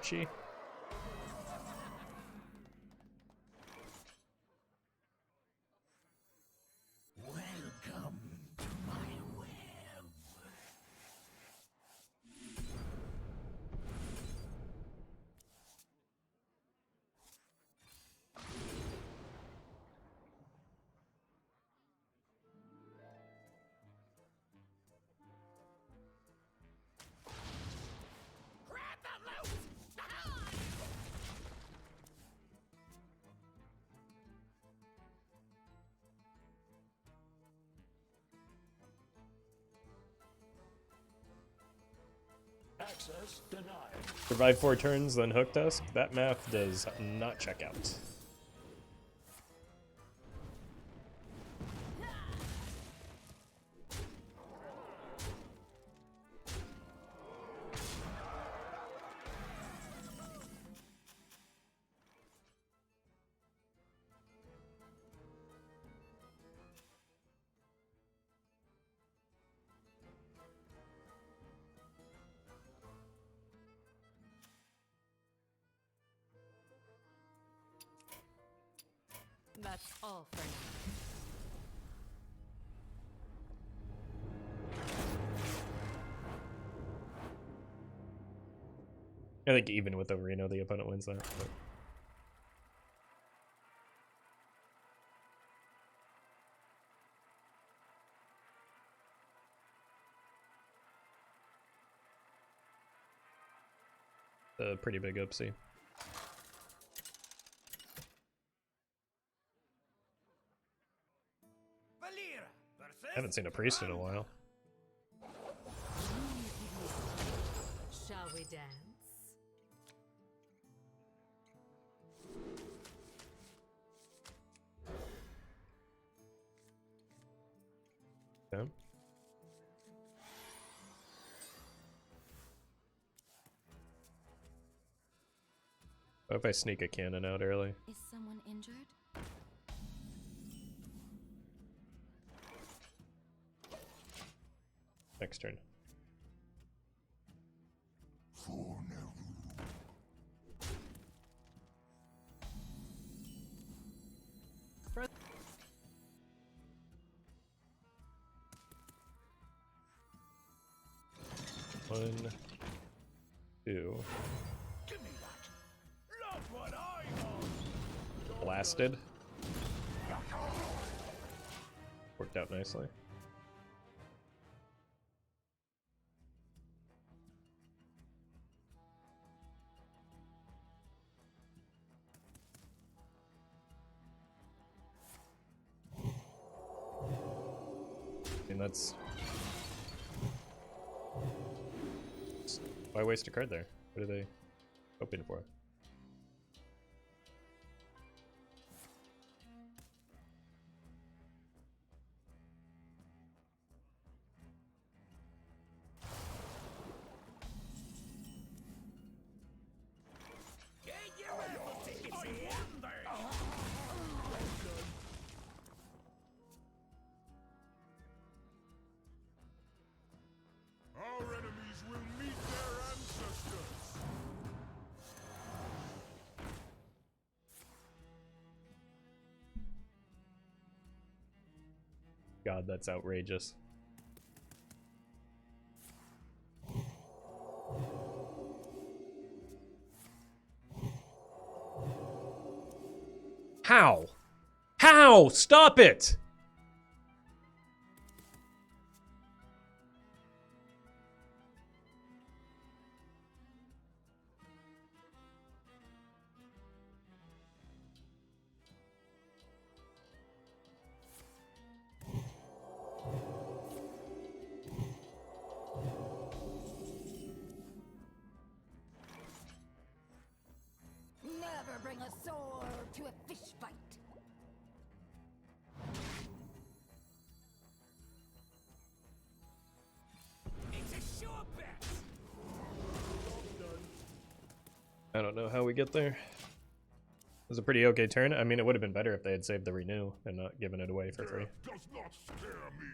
Ouchie. Welcome to my web. Grab the loot! Access denied. Survive 4 turns, then Hooktusk. That math does not check out. That's all for now. I think even with the Reno, the opponent wins that. But a pretty big upsie. I haven't seen a priest in a while. Shall we dance? Yeah. What if I sneak a cannon out early? Is someone injured? Next turn. One, two. Give me that. Look what I got. Blasted. Worked out nicely. And that's... Why waste a card there? What are they hoping for? Get your raffle tickets here. Our enemies will meet their ancestors. God, that's outrageous. How? How? Stop it! Never bring a sword to a fish fight. It's a sure bet. I don't know how we get there. It was a pretty okay turn. I mean, it would have been better if they had saved the renew and not given it away for free. Does not scare me.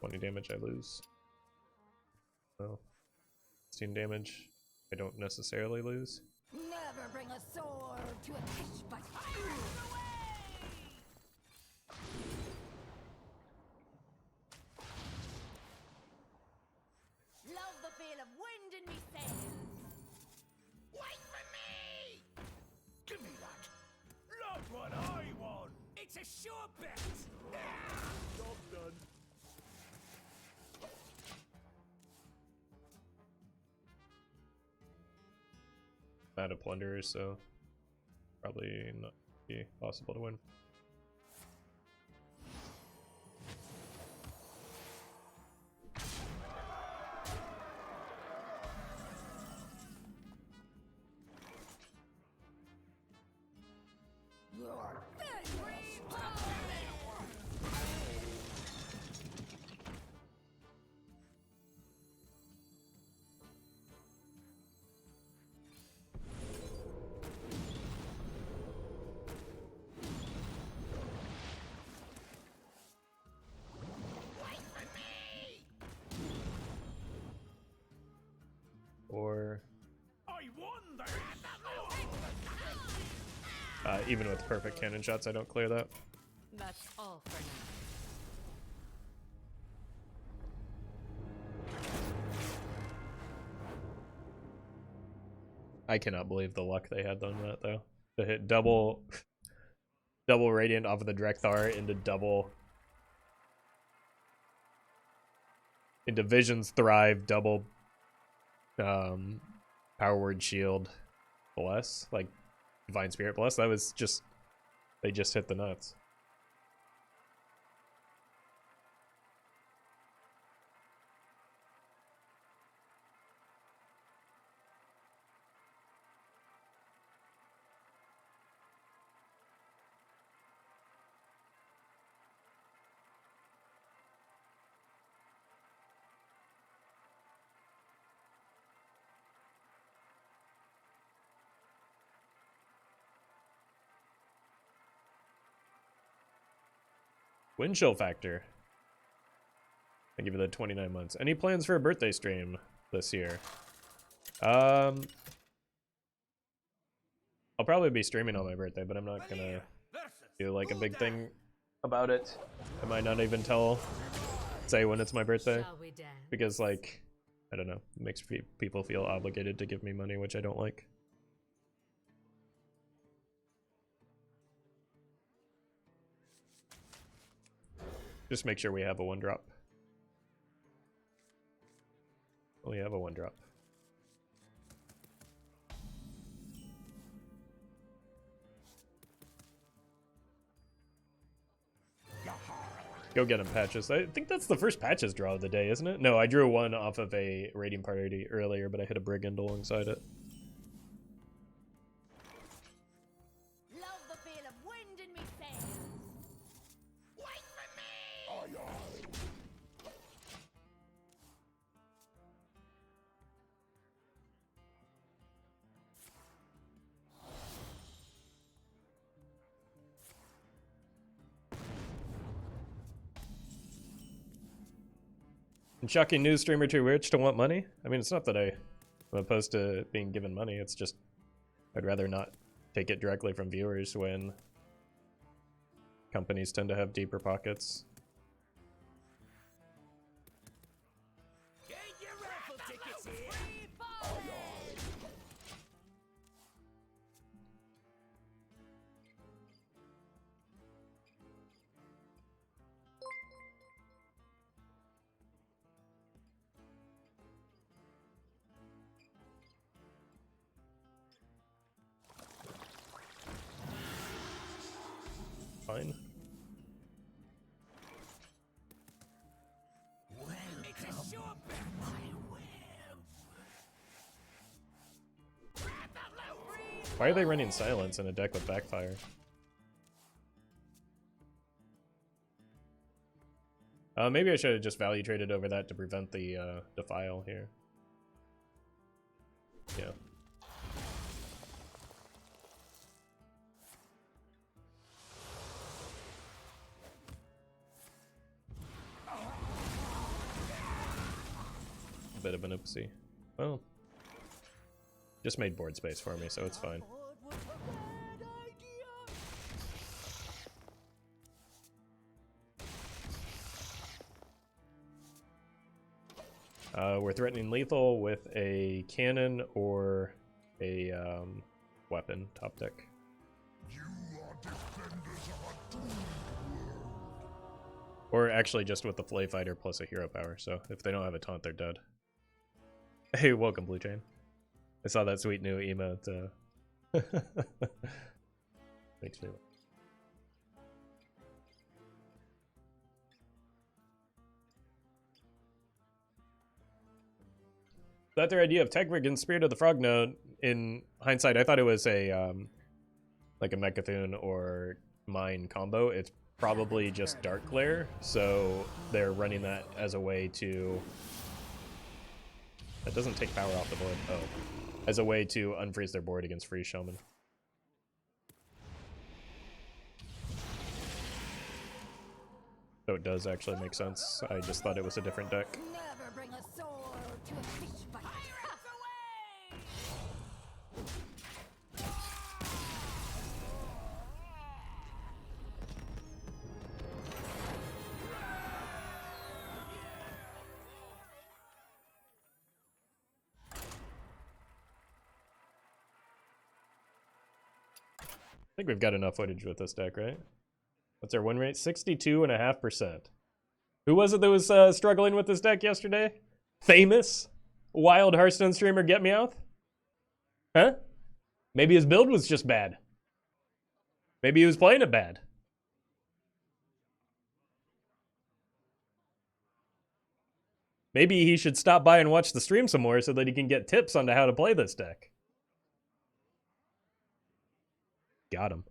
20 damage, I lose. Well, 16 damage, I don't necessarily lose. Never bring a sword to a fish fight. Love the feel of wind in me sails. Wait for me! Give me that! Look what I want! It's a sure bet! Job done. Out of Plunderer, so probably not be possible to win. Or I won that! even with perfect cannon shots, I don't clear that. That's all for now. I cannot believe the luck they had on that though. To hit double radiant off of the Drekthar into Vision's Thrive, double Power Word Shield Bless, like Divine Spirit Bless. That was just, they just hit the nuts. Wind chill factor. I give you the 29 months. Any plans for a birthday stream this year? I'll probably be streaming on my birthday, but I'm not gonna do like a big thing about it. I might not even say when it's my birthday, Shall we dance? because like, I don't know, it makes people feel obligated to give me money, which I don't like. Just make sure we have a 1-drop. We have a 1-drop. Go get him, Patches. I think that's the first Patches draw of the day, isn't it? No, I drew one off of a raiding party earlier, but I hit a Brigand alongside it. Love the feel of wind in me sails. Wait for me! And shocking news, streamer too rich to want money? I mean, it's not that I'm opposed to being given money, it's just I'd rather not take it directly from viewers when companies tend to have deeper pockets. Get your raffle tickets here! Fine. It's a sure bet! Why are they running silence in a deck with backfire? Maybe I should have just value traded over that to prevent the defile here. Yeah. a bit of an oopsie. Well, just made board space for me, so it's fine. Board was a bad idea. We're threatening lethal with a cannon or a weapon top deck. You are defenders of a doomed world. Or actually just with the Filletfighter plus a hero power, so if they don't have a taunt, they're dead. Hey, welcome, Blue Chain. I saw that sweet new emote. Makes me laugh. That their idea of Tech Brigand Spirit of the Frog node, in hindsight, I thought it was a like a Mechathune or Mine combo. It's probably just Dark Glare, so they're running that as a way to... That doesn't take power off the board. Oh. As a way to unfreeze their board against Free Showman. So it does actually make sense. I just thought it was a different deck. Never bring a sword to a fish fight. Pirates away! I think we've got enough footage with this deck, right? What's our win rate? 62.5%. Who was it that was struggling with this deck yesterday? Famous? Wild Hearthstone streamer Get Meowth? Huh? Maybe his build was just bad. Maybe he was playing it bad. Maybe he should stop by and watch the stream some more so that he can get tips on how to play this deck. Got him.